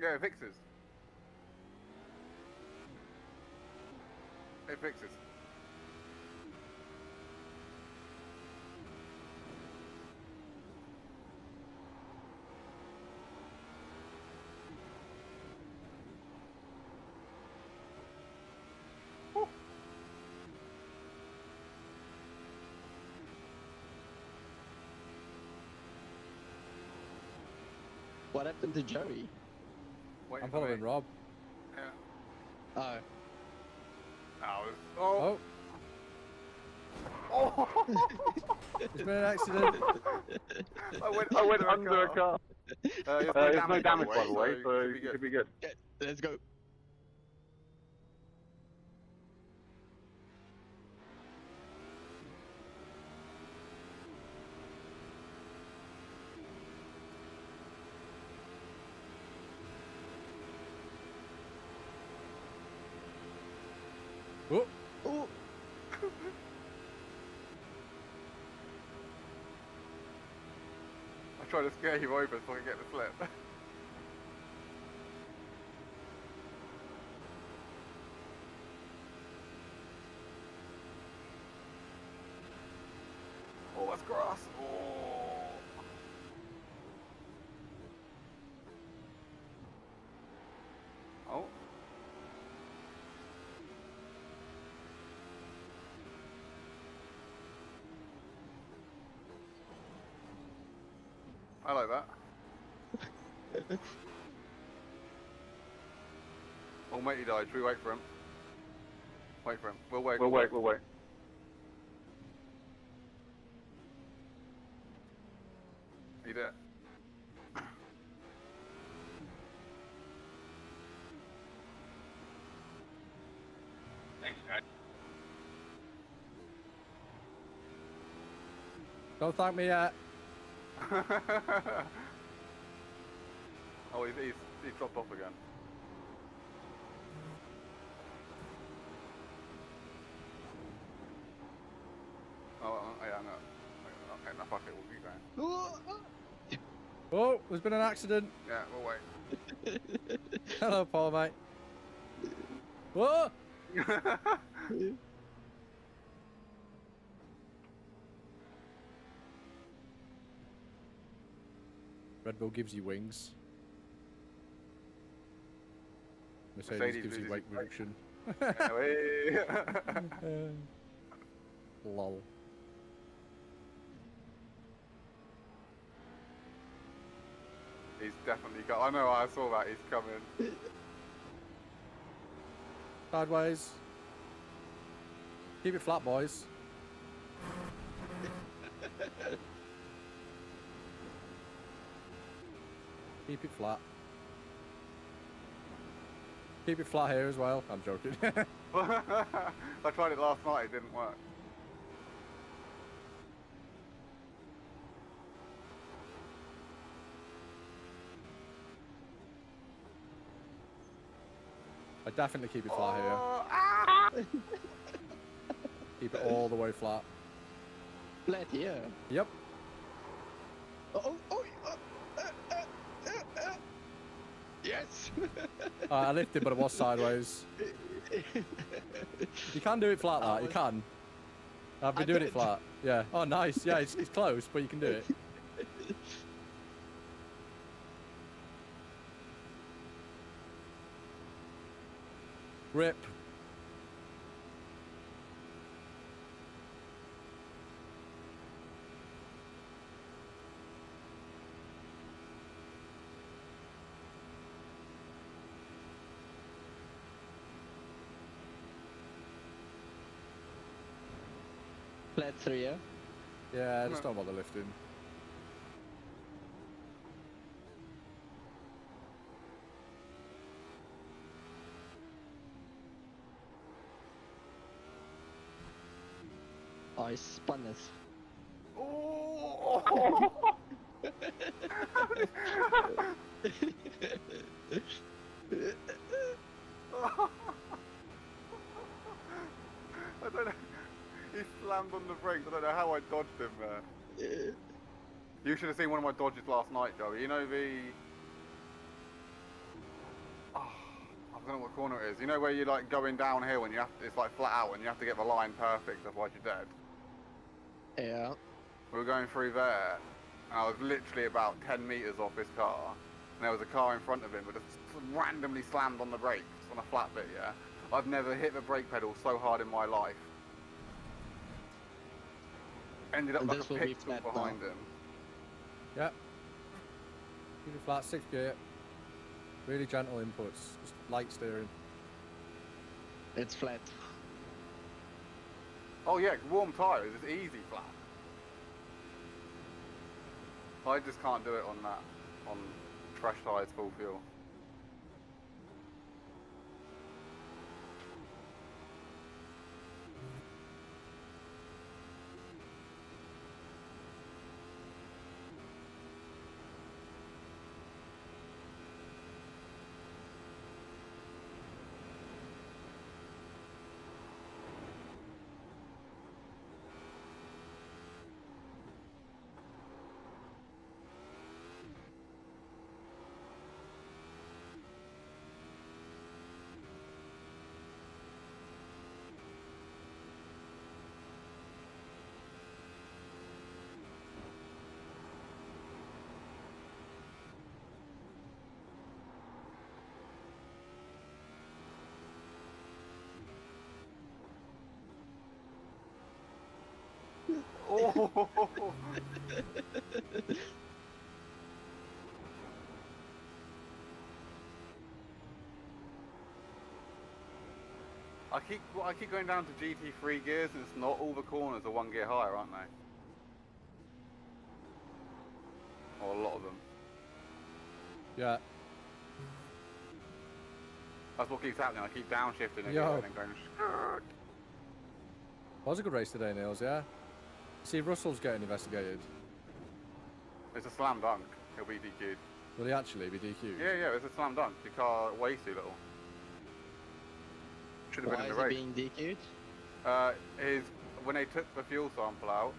Yeah, it fixes. It fixes. What happened to Joey? Waiting I'm for me. following Rob. Yeah. Oh. Oh. Oh. It's been an accident. I went Under a car. There's There's no damage, by the way, so you you should be good. Okay, let's go. Oh, Oh. I tried to scare you over so I could get the slip. Oh, that's grass. Oh. Oh. I like that. Oh, mate, he died. Should we wait for him? Wait for him. We'll wait. We'll wait. He did. Thanks, guys. don't thank me yet. Oh, he's dropped off again. Oh, yeah, no. Okay, no, fuck it, we'll keep going. Oh, there's been an accident. Yeah, we'll wait. Hello, Paul, mate. Whoa! Red Bull gives you wings. Mercedes gives you weight reduction. Lol. He's definitely got. I know, I saw that. He's coming. Sideways. Keep it flat, boys. Keep it flat. Keep it flat here as well. I'm joking. I tried it last night. It didn't work. I definitely keep it flat here. Ah! Keep it all the way flat. Flat here. Yep. Yes. I lifted, but it was sideways. You can do it flat, that. You can. I've been doing it flat. Yeah. Oh, nice. Yeah, it's close, but you can do it. Rip. Flat 3, yeah? Yeah, just don't bother lifting. Oh, I spun it. Oh! I don't know. He slammed on the brakes. I don't know how I dodged him there. You should have seen one of my dodges last night, Joey. You know the... Oh, I don't know what corner it is. You know where you're like going downhill and you have to, it's like flat out and you have to get the line perfect, otherwise you're dead? Yeah. We were going through there and I was literally about 10 metres off his car. And there was a car in front of him, but just randomly slammed on the brakes on a flat bit, yeah? I've never hit the brake pedal so hard in my life. Ended up And like this a will be pistol flat behind now. him. Yeah. Keep it flat, 6th gear. Really gentle inputs, just light steering. It's flat. Oh yeah, warm tyres, it's easy flat. I just can't do it on that, on fresh tyres full fuel. Oh! I keep going down to GT3 gears and it's not all the corners are 1 gear higher, aren't they? Or a lot of them. Yeah. That's what keeps happening. I keep downshifting again Yo. and then going. Skirt. Was a good race today, Niels, yeah? See, Russell's getting investigated. It's a slam dunk. He'll be DQ'd. Will he actually be DQ'd? Yeah, it's a slam dunk. Your car weighs too little. Should have Why been in is the it race. being DQ'd? When they took the fuel sample out,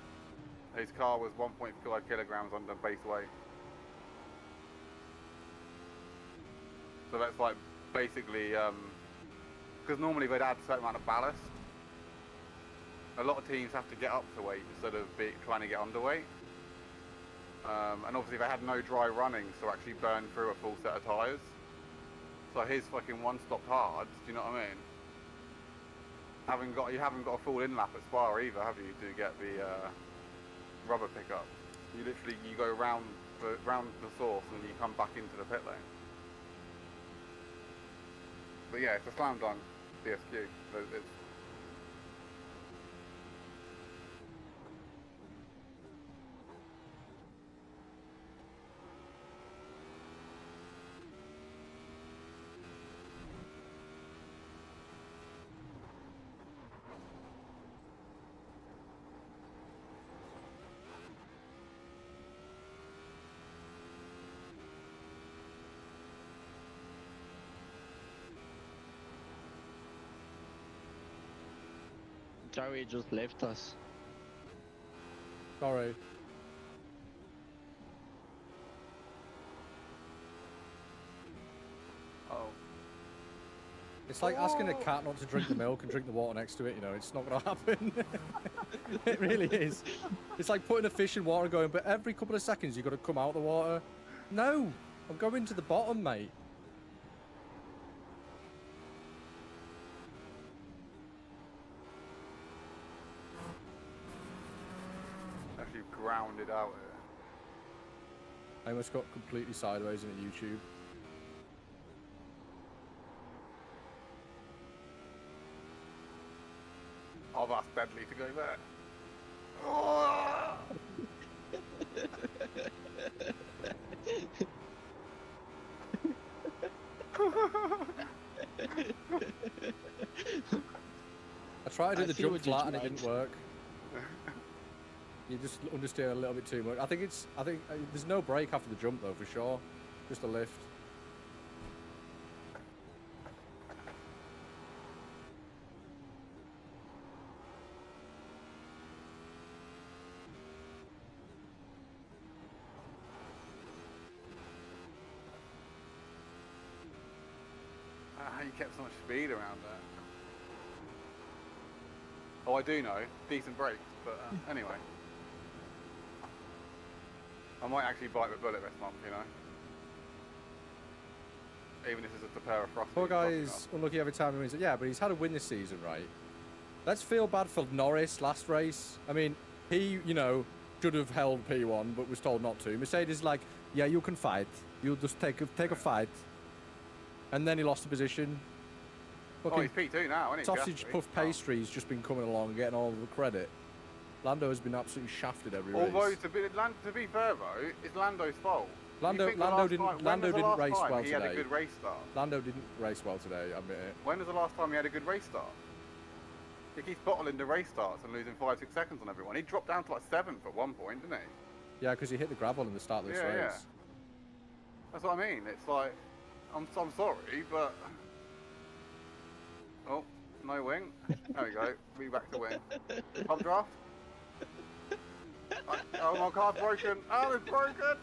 his car was 1.5 kilograms under base weight. So that's like basically, because normally they'd add a certain amount of ballast. A lot of teams have to get up to weight instead of trying to get underweight. And obviously they had no dry running, so actually burn through a full set of tyres. So his fucking one stopped hard, do you know what I mean? You haven't got a full in lap at Spa either, have you, to get the rubber pickup? You literally go round the source and you come back into the pit lane. But yeah, it's a slam dunk DSQ. It's Joey just left us. Sorry. oh. It's like asking a cat not to drink the milk and drink the water next to it, you know, it's not going to happen. It really is. It's like putting a fish in water and going, but every couple of seconds you've got to come out of the water. No, I'm going to the bottom, mate. Actually grounded out here. I almost got completely sideways in YouTube. Oh, that's deadly to go there. Oh! I tried to do the see jump what you flat and it tried. didn't work. You just understeer a little bit too much. I think there's no brake after the jump though, for sure. Just a lift. kept so much speed around there. Oh, I do know. Decent brakes, but anyway. I might actually bite the bullet this month, you know. Even if it's a pair of frosty. Poor guy's unlucky every time he wins it. Yeah, but he's had a win this season, right? Let's feel bad for Norris last race. I mean, he, you know, should have held P1, but was told not to. Mercedes like, yeah, you can fight. You'll just take a fight. And then he lost the position. Oh, he's P2 now, isn't he? Sausage puff pastry's just been coming along and getting all the credit. Lando has been absolutely shafted every race. Although to be fair though, it's Lando's fault. Lando didn't race well today. He had a good race start. Lando didn't race well today, I admit it. When was the last time he had a good race start? He keeps bottling the race starts and losing 5-6 seconds on everyone. He dropped down to like 7th at one point, didn't he? Yeah, because he hit the gravel in the start of this race. Yeah. That's what I mean. It's like, I'm sorry, but... Oh, no wing. There we go. Be back to win. Pump draft. Oh, my car's broken. Oh, it's broken.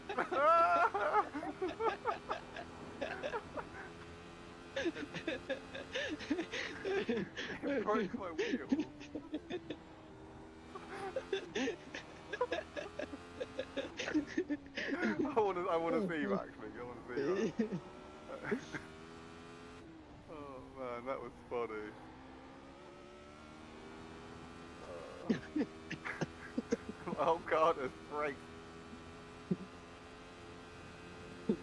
It broke my wheel. I want to see you actually. I want to see you. Oh man, that was funny. Oh god, it's great. Oh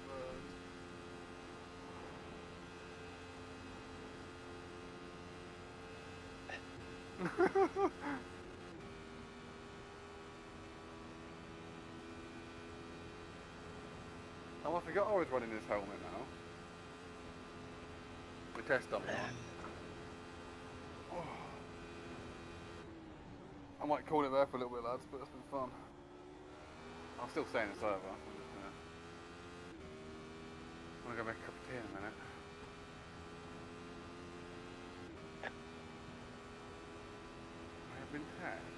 man. Oh, I forgot I was running this helmet now. The test on it. I might call it there for a little bit, lads, but it's been fun. I'll still stay in the server. I'm gonna go make a cup of tea in a minute. I have been tagged.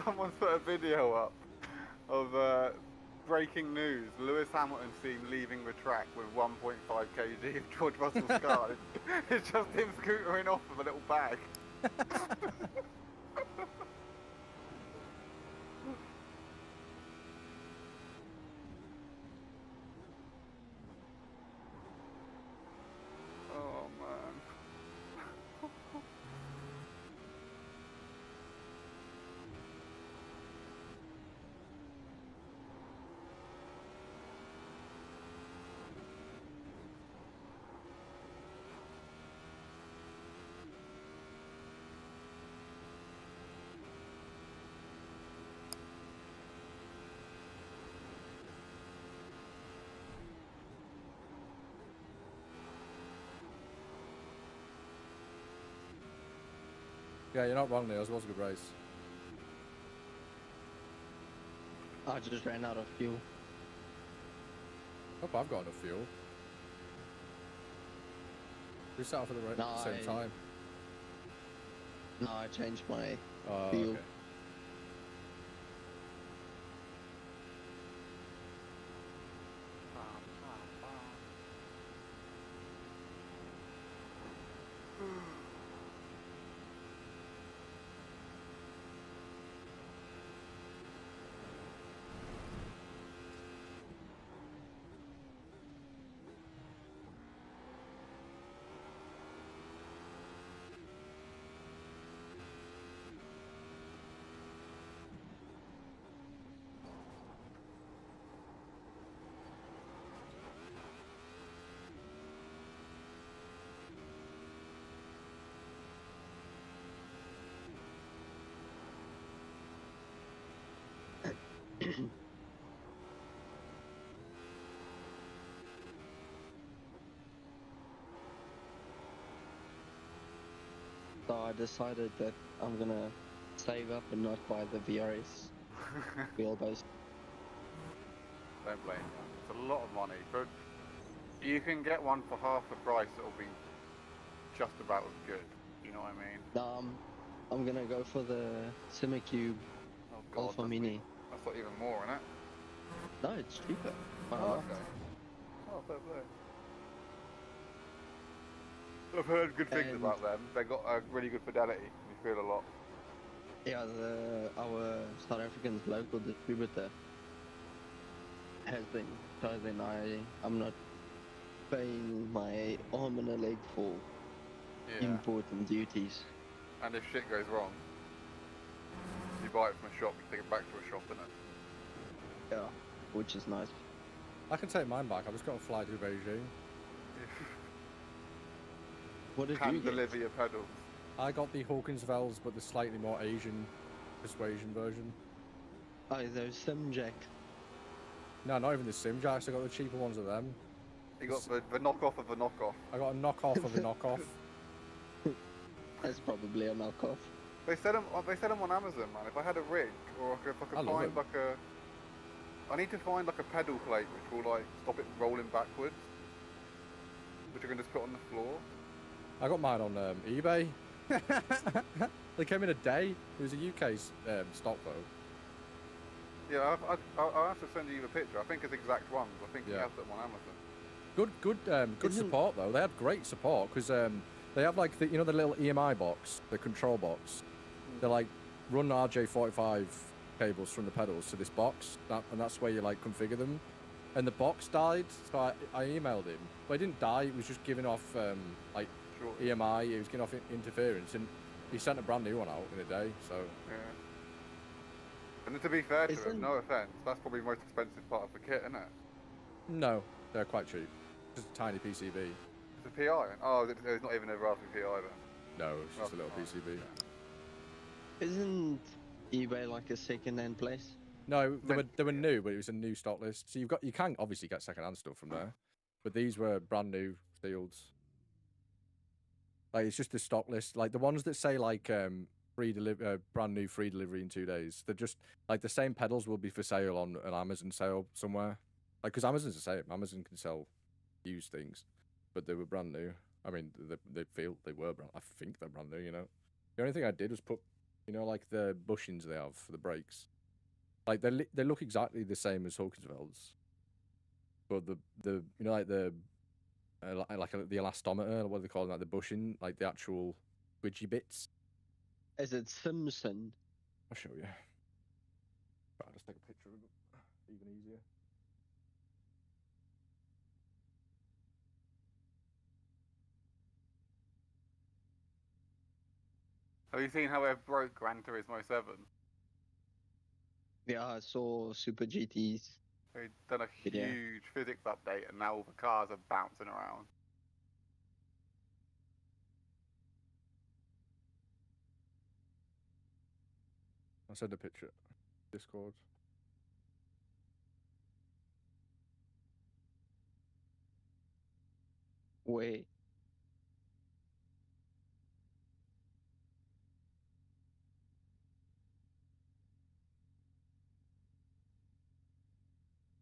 Someone's put a video up of breaking news. Lewis Hamilton seen leaving the track with 1.5 kg of George Russell's car. It's just him scootering off with a little bag. Oh man. Yeah, you're not wrong, Neil. It was a good race. I just ran out of fuel. Hope I've got enough fuel. We set off at the same time. No, I changed my Oh, fuel. okay. So I decided that I'm gonna save up and not buy the VRS wheelbase. Don't blame you. It's a lot of money. But you can get one for half the price that'll be just about as good. You know what I mean? Now I'm gonna go for the Simicube Oh god. Alpha that's Mini. even- That's not even more, isn't it? No, it's cheaper. By a Oh, lot. okay. Oh, fair play. I've heard good things And- about them. They got a really good fidelity. You feel a lot. Yeah, our South African local distributor has been. So then I'm not paying my arm and a leg for Yeah. import and duties. And if shit goes wrong, you buy it from a shop, you take it back to a shop, innit? Yeah, which is nice. I can take mine back. I've just got to fly to Beijing. What did Can you get? deliver your pedals. I got the Hawkinsvelds, but the slightly more Asian persuasion version. Oh, those Simjack. No, not even the Simjacks. I got the cheaper ones of them. You got the knockoff of the knockoff. I got a knockoff of a knockoff. That's probably a knockoff. They sell them on Amazon, man. If I had a rig, or if I could I love find them. like a... I need to find like a pedal plate which will like stop it rolling backwards. Which you can just put on the floor. I got mine on eBay. They came in a day. It was a UK stock though. Yeah, I'll have to send you the picture. I think it's exact ones. I think he Yeah. has them on Amazon. Good Isn't- support though. They had great support because they have like the the little EMI box, the control box. They like run RJ45 cables from the pedals to this box, and that's where you like configure them. And the box died, so I emailed him, but it didn't die. It was just giving off like Sure. EMI. It was giving off interference, and he sent a brand new one out in a day. So Yeah. And then to be fair to Isn't- him, no offense, that's probably the most expensive part of the kit, isn't it? no, they're quite cheap. Just a tiny PCB. It's a PI. Oh, there's not even a Raspberry Pi then. No, it's just a Oh, little oh, PCB. Isn't eBay like a second-hand place? No, they Meant were to be, yeah. new, but it was a new stock list. So you can obviously get second-hand stuff from there, but these were brand new fields. Like it's just a stock list. Like the ones that say like brand new free delivery in 2 days. They're just like the same pedals will be for sale on an Amazon sale somewhere. Like because Amazon's the same. Amazon can sell used things, but they were brand new. I mean, they feel they were brand. I think they're brand new. You know, the only thing I did was put, like the bushings they have for the brakes. Like they look exactly the same as Hawkinsvelds, but the like the the elastometer, what do they call it, like the bushing, like the actual squidgy bits. Is it Simpson? I'll show you. Right, I'll just take a picture of it. Even easier. Have you seen how they've broke Gran Turismo 7? Yeah, I saw Super GTs. They've done a Yeah. huge physics update and now all the cars are bouncing around. I'll send a picture. Discord. Wait.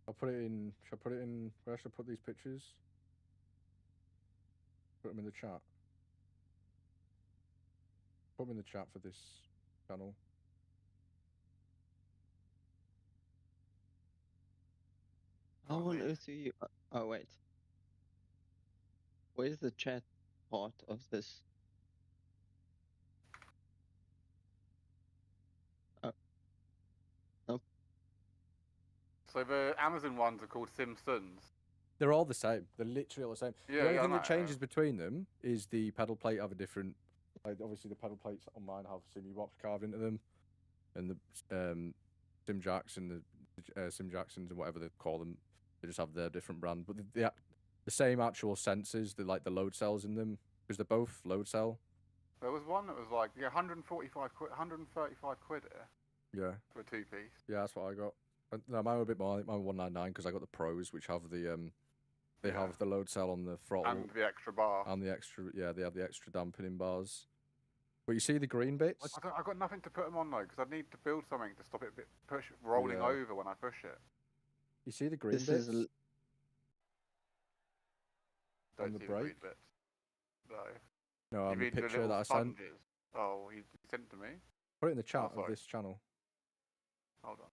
I'll put it in. Should I put it in? Where should I put these pictures? Put them in the chat. Put them in the chat for this channel. How Oh, on mate. earth are you? Oh, wait. Where's the chat part of this? So the Amazon ones are called Simpsons. They're all the same. They're literally all the same. Yeah, the only yeah, I thing that know, changes between them is the pedal plate have a different. Like obviously the pedal plates on mine have Simubox carved into them, and the Sim Jacks and the Sim Jacksons and whatever they call them, they just have their different brand. But the same actual sensors, the load cells in them, because they're both load cell. There was one that was like 145 quid, 135 quid here Yeah, for a two-piece. yeah, that's what I got. No, mine were a bit more. I think mine were 199 because I got the pros, which have the they Yeah. have the load cell on the throttle And the extra bar. and the extra. Yeah, they have the extra dampening bars. But you see the green bits? I've got nothing to put them on though, because I need to build something to stop it rolling Yeah. over when I push it. You see the green This bits? is Don't On the see brake? green bits. No. No, You on the mean the picture little that I sent. sponges? Oh, he sent it to me. Put it in the chat of sorry. this channel. Hold on.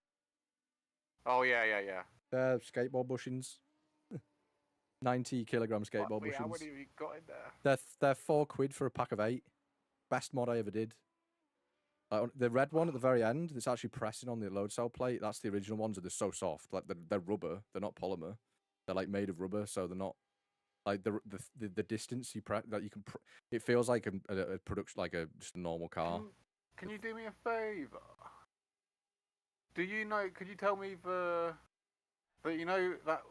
Oh yeah. They're skateboard bushings. 90-kilogram skateboard Wait, how bushings. many have you got in there? They're £4 for a pack of 8. Best mod I ever did. The red one at the very end, it's actually pressing on the load cell plate. That's the original ones, and they're so soft. Like they're rubber. They're not polymer. They're like made of rubber, so they're not like the distance you press that you can. It feels like a production, like just a normal car. Can you do me a favour? Do you know? Could you tell me the you know that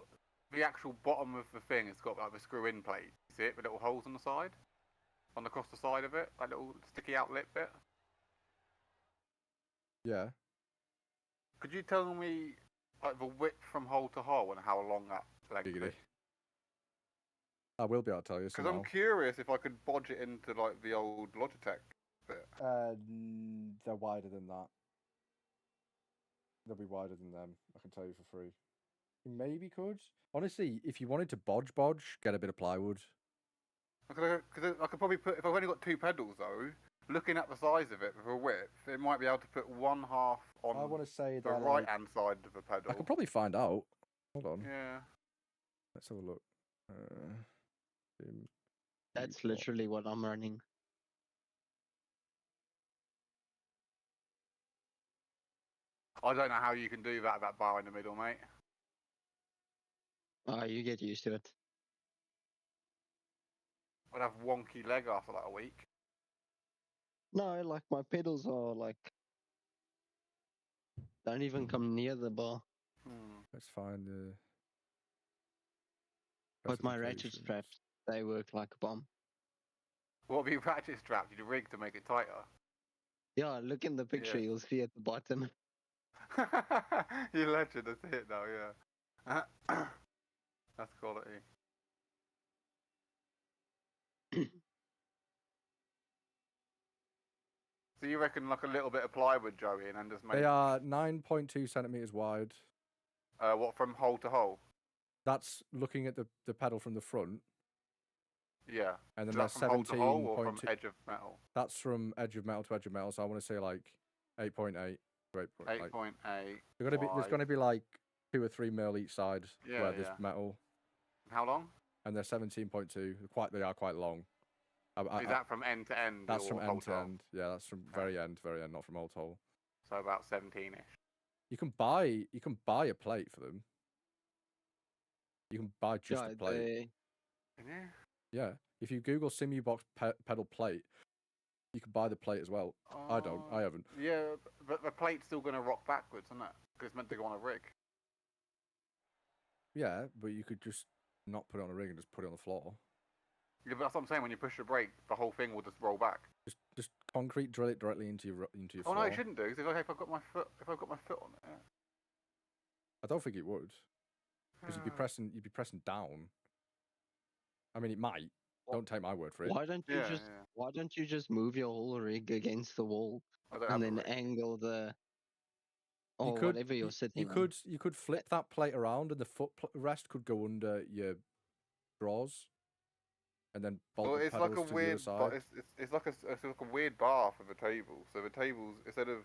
the actual bottom of the thing has got like the screw-in plate? You see it? The little holes on the side, across the side of it, that little sticky out lip bit. Yeah. Could you tell me like the width from hole to hole and how long that length Giggity. is? I will be able to tell you Because somehow. I'm curious if I could bodge it into like the old Logitech bit. They're wider than that. They'll be wider than them. I can tell you for free. You maybe could. Honestly, if you wanted to bodge, get a bit of plywood. Because I could probably put, if I've only got 2 pedals though, looking at the size of it for a width, it might be able to put one half on I want to say the that right hand side of the pedal. I could probably find out. Hold on. Yeah. Let's have a look. that's literally what I'm running. I don't know how you can do that bar in the middle, mate. Oh, you get used to it. I'd have wonky leg after like a week. No, like my pedals are like don't even come near the bar. Let's find the. But my ratchet specifications. straps, they work like a bomb. What would be ratchet strapped? You'd rig to make it tighter. Yeah, look in the picture, Yeah. you'll see at the bottom. You legend, that's it now, yeah. That's quality. So you reckon like a little bit of plywood, Joey, and then just make They are 9.2 centimeters wide. what, from hole to hole? That's looking at the pedal from the front, Yeah. and then Is that's that from hole to hole or from 17.2. edge of metal? That's from edge of metal to edge of metal. So I want to say like 8.8. 8.8. There's gonna be like 2 or 3 mil each side Yeah, where there's yeah. metal, How long? and they're 17.2. They are quite long. Is that from end to end? That's or from hole end to hole? end. Yeah, that's from Okay. very end, not from old hole. So about 17-ish. You can buy a plate for them. You can buy just a plate. Yeah. Yeah, if you Google Simubox pedal plate, you can buy the plate as well. I don't. I haven't. Yeah, but the plate's still going to rock backwards, isn't it? Because it's meant to go on a rig. Yeah, but you could just not put it on a rig and just put it on the floor. Yeah, but that's what I'm saying. When you push the brake, the whole thing will just roll back. Just concrete drill it directly into your Oh floor. no, it shouldn't do. Because if I've got my foot on it. I don't think it would, because you'd be pressing down. I mean, it might. Don't take my word for it. Why don't you Yeah, just yeah. why don't you just move your whole rig against the wall I don't have and a then rig. angle the or You could, whatever you're sitting You could flip that plate around, and the foot rest could go under your drawers, and then bolt Well, the it's like pedals a to weird. the other side. It's like a weird bar for the table. So the tables, instead of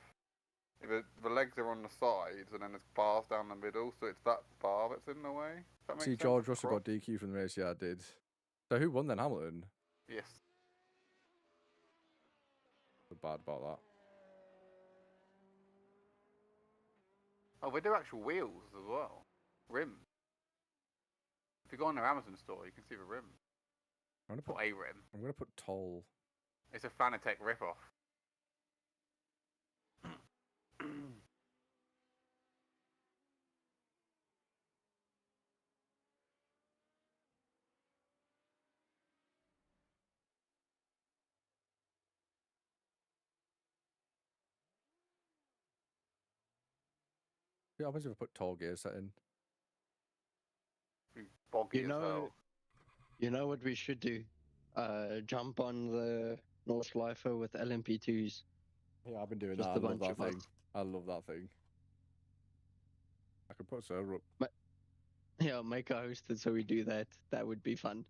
the legs are on the sides and then there's bars down the middle, so it's that bar that's in the way. Does that make See, sense? George Russell Cross? got DQ from the race. Yeah, I did. So who won then? Hamilton. Yes. Feel bad about that. Oh, they do actual wheels as well. Rims. If you go on their Amazon store, you can see the rim. I'm gonna Or a rim. put toll. It's a Fanatec ripoff. Yeah, obviously, if I put toll gear set in. Boggy You as know- hell. You know what we should do? Jump on the Nordschleife with LMP2s. Yeah, I've been doing Just that. I a love bunch that of thing. us. I love that thing. I could put a server up. Yeah, make a hosted so we do that. That would be fun.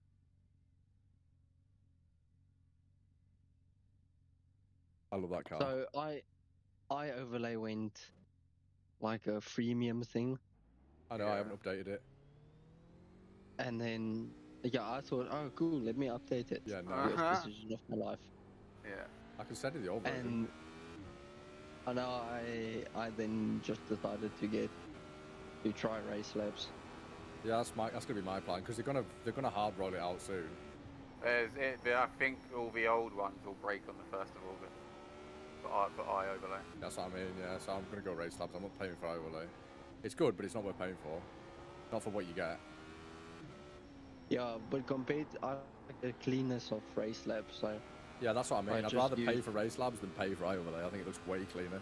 I love that car. So I overlay went like a freemium thing, I know I haven't updated it. and then yeah, I thought, oh cool, let me update it. Yeah, no. Worst decision of my life. Yeah. I can send you the old version. And I know I then just decided to try race labs. Yeah, that's gonna be my plan because they're gonna hard roll it out soon. I think all the old ones will break on the 1st of August for iOverlay. That's what I mean. Yeah, so I'm gonna go race labs. I'm not paying for overlay. It's good, but it's not worth paying for. Not for what you get. Yeah, but compared, I like the cleanness of race labs. So Yeah, that's what I mean. I'd just rather pay use- for race labs than pay for overlay. I think it looks way cleaner.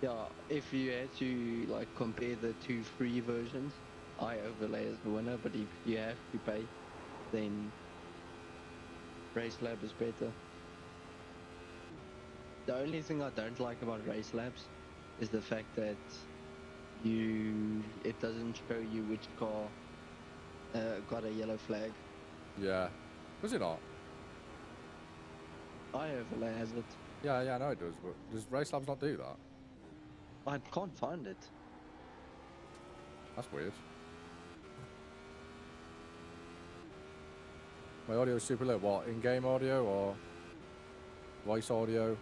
yeah, if you had to like compare the two free versions, iOverlay is the winner. But if you have to pay, then race lab is better. The only thing I don't like about race labs is the fact that it doesn't show you which car got a yellow flag. Yeah. Does it not? iOverlay has it. Yeah, I know it does, but does race labs not do that? I can't find it. That's weird. My audio is super low. What? In-game audio or voice audio?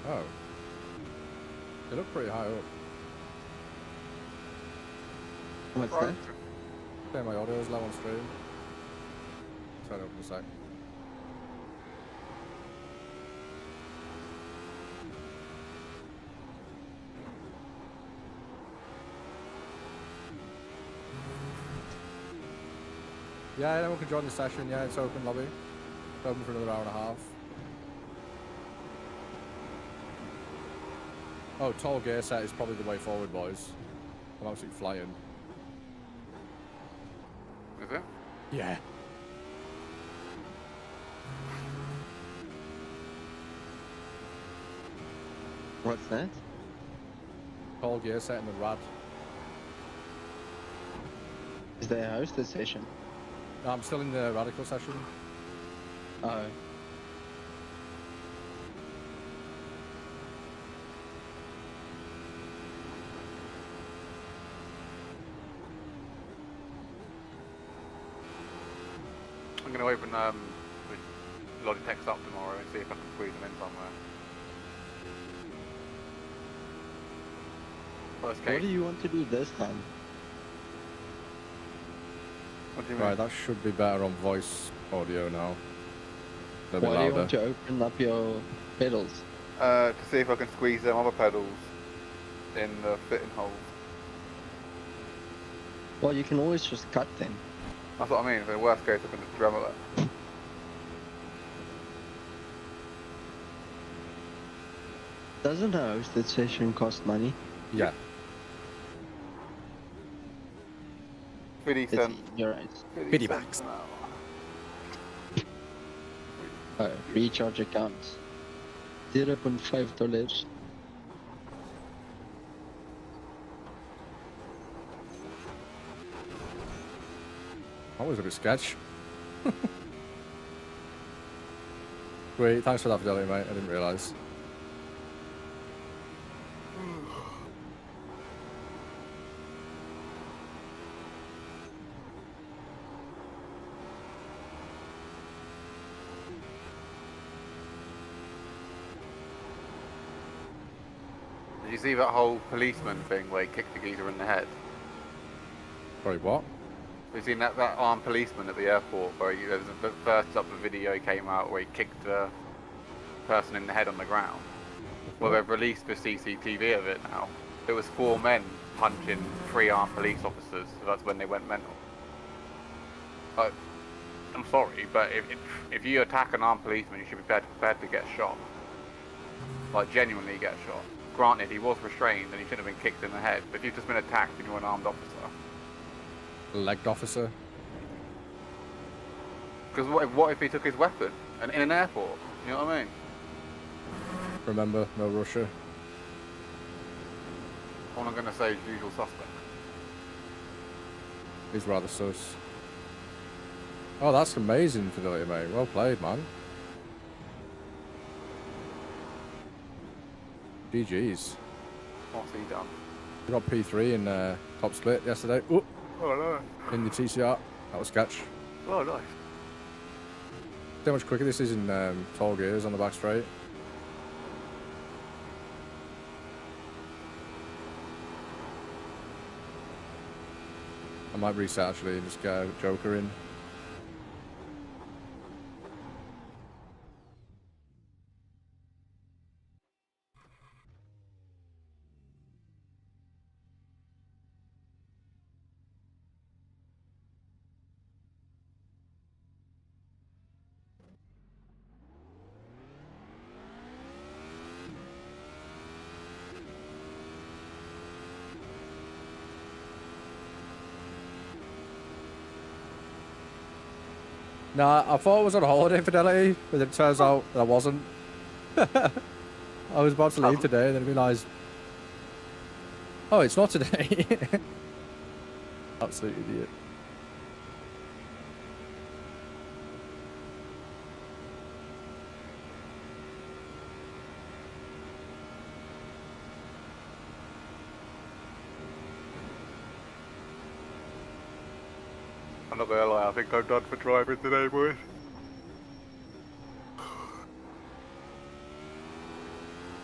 Oh. They look pretty high up. What's Right. that? Okay, my audio is low on stream. Turn it up in a sec. Yeah, anyone can join the session. Yeah, it's open lobby. It's open for another hour and a half. Oh, tall gear set is probably the way forward, boys. I'm absolutely flying. Is it? Yeah. What's that? Tall gear set in the rad. Is there a hosted session? No, I'm still in the radical session. Oh. I'm going to open the Logitechs up tomorrow and see if I can squeeze them in somewhere. First case. What do you want to do this time? What do you mean? Right, that should be better on voice audio now. A little bit Why do you louder. want to open up your pedals? To see if I can squeeze them other pedals in the fitting holes. Well, you can always just cut them. That's what I mean. In the worst case, I can just Dremel it. Doesn't a hosted session cost money? Yeah. 50 It's, cents. you're right. 50 bucks. Oh, recharge account. $0.5. That was a bit sketch. Great, thanks for that fidelity, mate. I didn't realise. Did you see that whole policeman thing where he kicked the geezer in the head? Sorry, what? Have you seen that armed policeman at the airport where the first up the video came out where he kicked the person in the head on the ground? Well, they've released the CCTV of it now, it was 4 men punching 3 armed police officers, so that's when they went mental. I'm sorry, but if you attack an armed policeman, you should be prepared to get shot. Like, genuinely get shot. Granted, he was restrained and he shouldn't have been kicked in the head, but if you've just been attacked and you're an armed officer... Legged officer. Because what if he took his weapon and in an airport? You know what I mean? Remember, no Russia. All I'm going to say is usual suspect. He's rather sus. Oh, that's amazing fidelity, mate. Well played, man. GG's. What's he done? We got P3 in top split yesterday. Ooh, Oh, no. in the TCR. That was sketch. Oh, nice. See how much quicker this is in tall gears on the back straight. I might reset actually and just get a Joker in. Nah, I thought I was on holiday fidelity, but it turns out I wasn't. I was about to leave today and then realised, oh, it's not today. Absolute idiot. I'm not going to lie, I think I'm done for driving today, boys.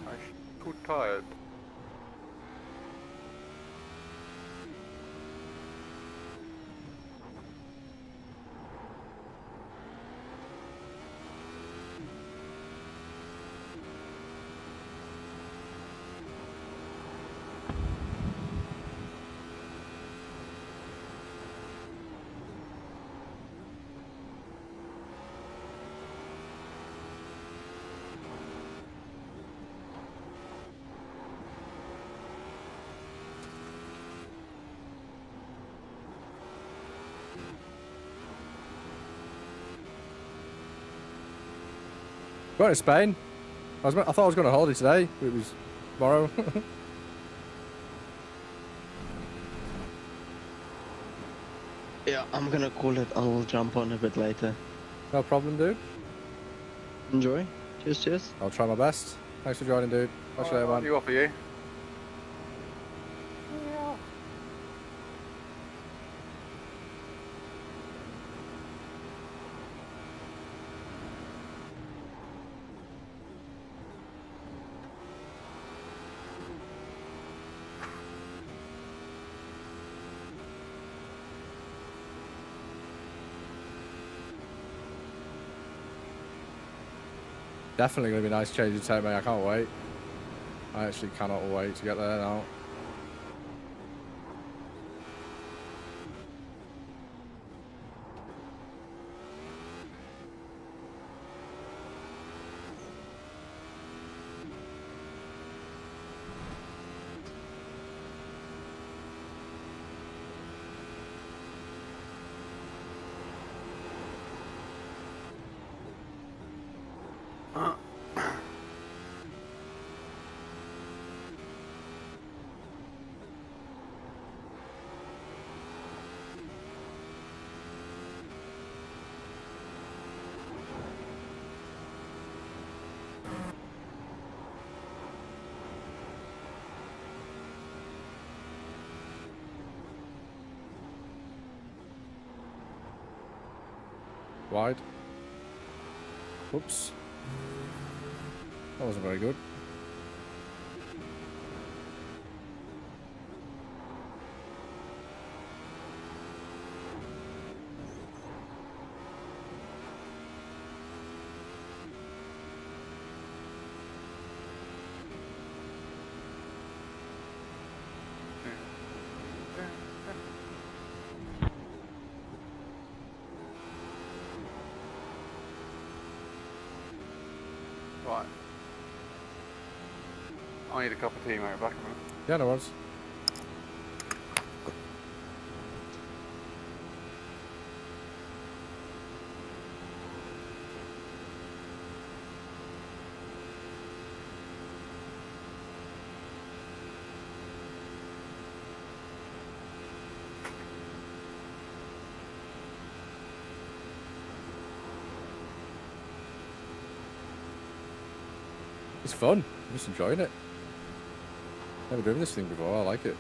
I'm too tired. Going to Spain. I thought I was going on holiday today, but it was tomorrow. Yeah, I'm gonna call it. I'll jump on a bit later. No problem, dude. Enjoy. Cheers, cheers. I'll try my best. Thanks for joining, dude. Catch you later, man. You off for you? Definitely going to be a nice change of tape, mate. I can't wait. I actually cannot wait to get there now. Wide. Whoops. That wasn't very good. I need a cup of tea, mate. Back a minute. Yeah, no worries. It's fun. I'm just enjoying it. Never driven this thing before. I like it.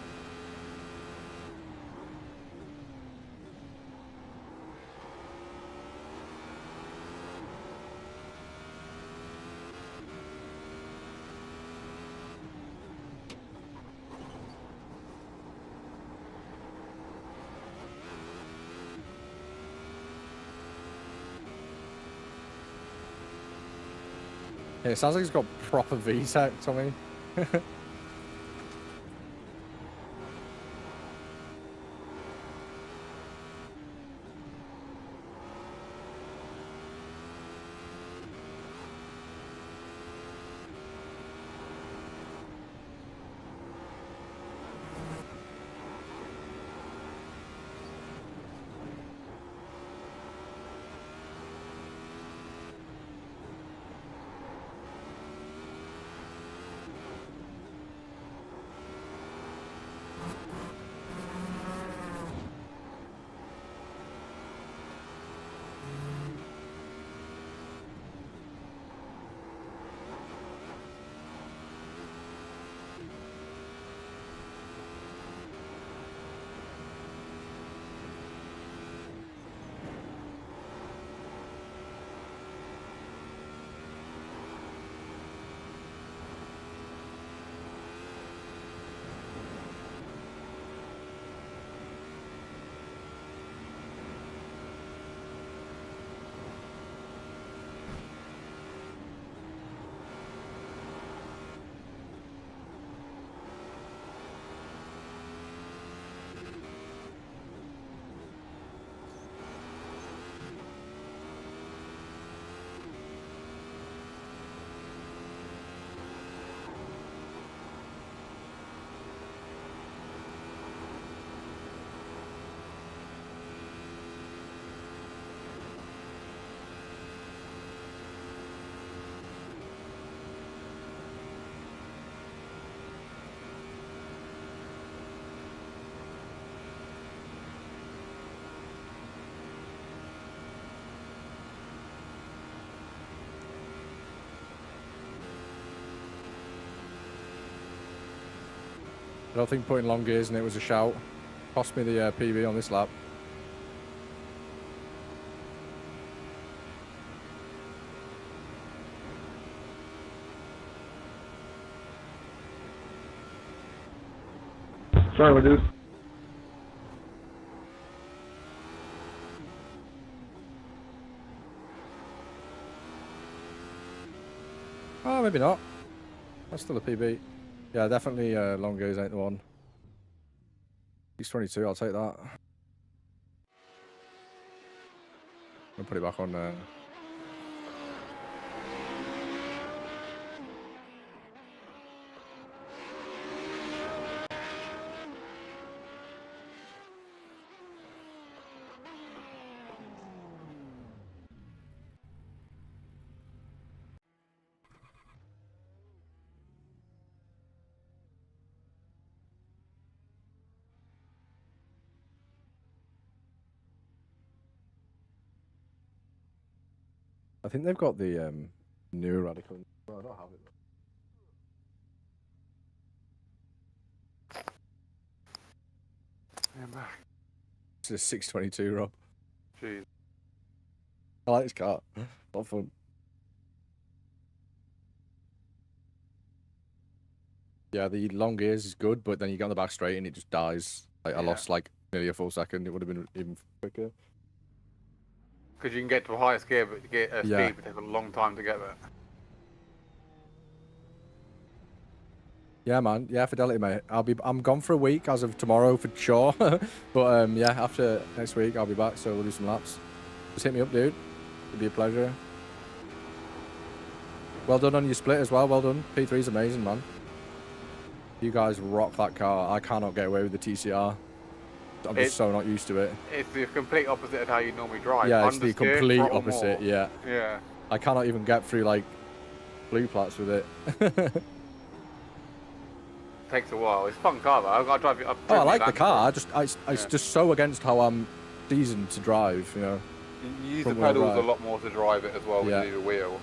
Yeah, it sounds like it's got proper VTEC to me. I don't think putting long gears in it was a shout. Cost me the PB on this lap. Sorry, my dude. Oh, maybe not. That's still a PB. Yeah, definitely long gears ain't the one. He's 22, I'll take that. I'll put it back on there. I think they've got the new radical. Well, I don't have it. I'm back. It's a 622, Rob. Jeez. I like this car. A lot of fun. Yeah, the long gears is good, but then you get on the back straight and it just dies. Like I lost like nearly a full second. It would have been even quicker. Because you can get to a higher gear, but to get a Yeah. speed, but it takes a long time to get there. Yeah, man. Yeah, Fidelity, mate. I'm gone for a week as of tomorrow for sure. But yeah, after next week I'll be back, so we'll do some laps. Just hit me up, dude. It'd be a pleasure. Well done on your split as well. Well done. P3's amazing, man. You guys rock that car. I cannot get away with the TCR. I'm just so not used to it. It's the complete opposite of how you normally drive. Yeah, it's the Understeer, complete throttle opposite. more. Yeah. Yeah. I cannot even get through like blue plats with it. Takes a while. It's a fun car though. I've got to drive it up. Oh, I like the car. It's just so against how I'm seasoned to drive. You know. You use the front-wheel pedals drive. a lot more to drive it as well when Yeah. you do the wheel.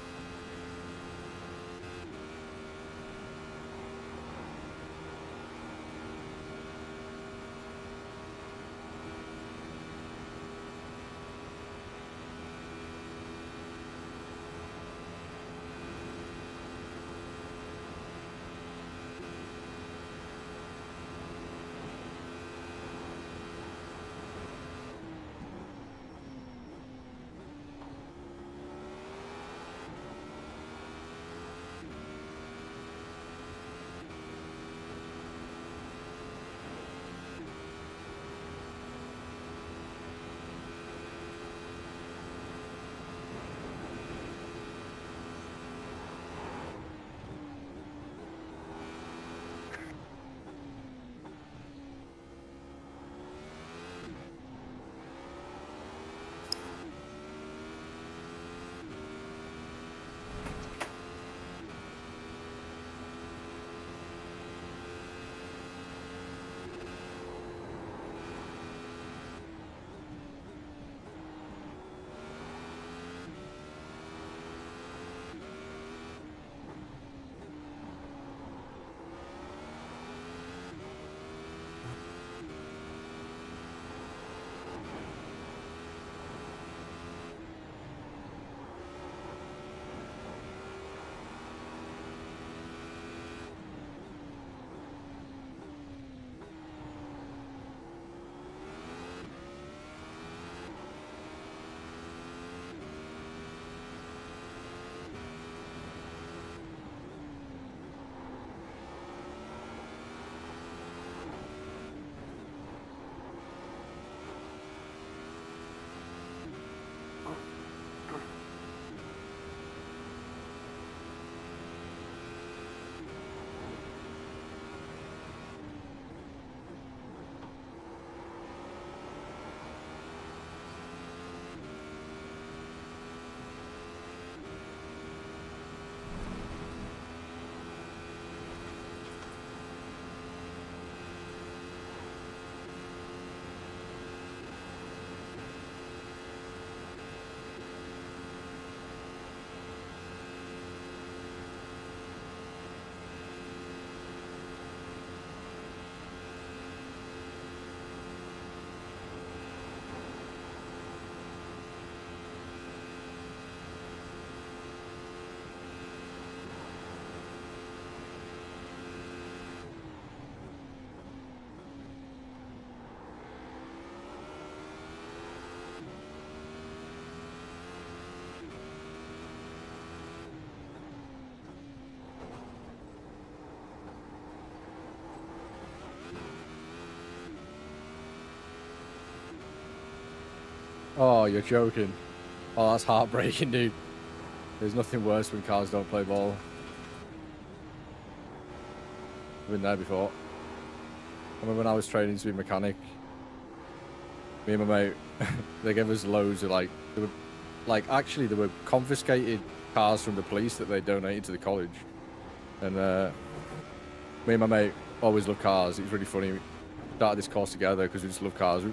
Oh, you're joking. Oh, that's heartbreaking, dude. There's nothing worse when cars don't play ball. I've been there before. I remember when I was training to be a mechanic. Me and my mate, they gave us loads of actually they were confiscated cars from the police that they donated to the college. And me and my mate always loved cars. It was really funny. We started this course together because we just love cars. We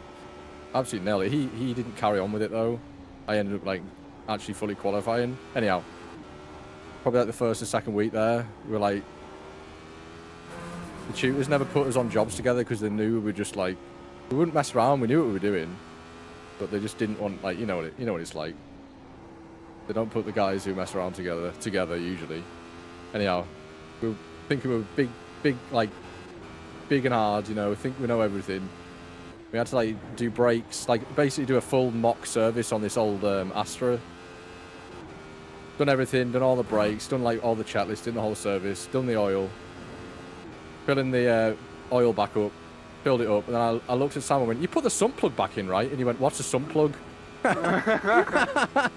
absolutely nailed it. He didn't carry on with it though. I ended up like actually fully qualifying. Anyhow, probably like the first or second week there, we were like, the tutors never put us on jobs together because they knew we were just like, we wouldn't mess around. We knew what we were doing, but they just didn't want, like, you know what it's like. They don't put the guys who mess around together usually. Anyhow, we were thinking we were big and hard, you know, think we know everything. We had to like do brakes, like basically do a full mock service on this old Astra. Done everything, done all the brakes, done like all the checklists, done the whole service, done the oil. Filling the oil back up, filled it up, and then I looked at Sam and went, "You put the sump plug back in, right?" And he went, "What's a sump plug?" I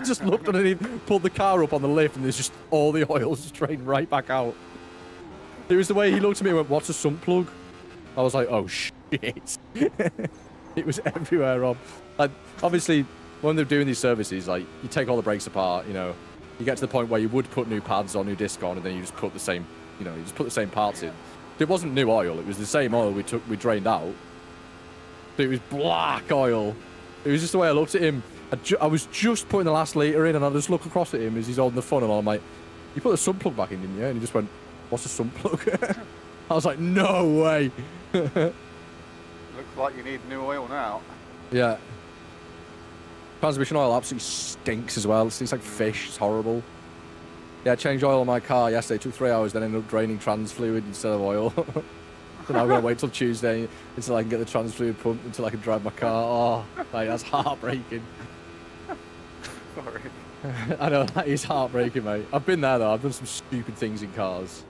just looked underneath, pulled the car up on the lift, and there's just all the oil just drained right back out. It was the way he looked at me and went, "What's a sump plug?" I was like, "Oh shit!" It was everywhere, Rob. Like, obviously, when they're doing these services, like you take all the brakes apart, you know, you get to the point where you would put new pads or new disc on, and then you just put the same, you know, you just put the same parts in. It wasn't new oil; it was the same oil we drained out. But it was black oil. It was just the way I looked at him. I was just putting the last litre in, and I just look across at him as he's holding the funnel, and I'm like, "You put the sump plug back in, didn't you?" And he just went, "What's a sump plug?" I was like, "No way." Looks like you need new oil now. Yeah. Transmission oil absolutely stinks as well. It stinks like fish. It's horrible. Yeah, I changed oil on my car yesterday. It took 3 hours, then ended up draining trans fluid instead of oil. So now I'm going to wait till Tuesday until I can get the trans fluid pumped until I can drive my car. Oh, like, that's heartbreaking. Sorry. I know, that is heartbreaking, mate. I've been there, though. I've done some stupid things in cars.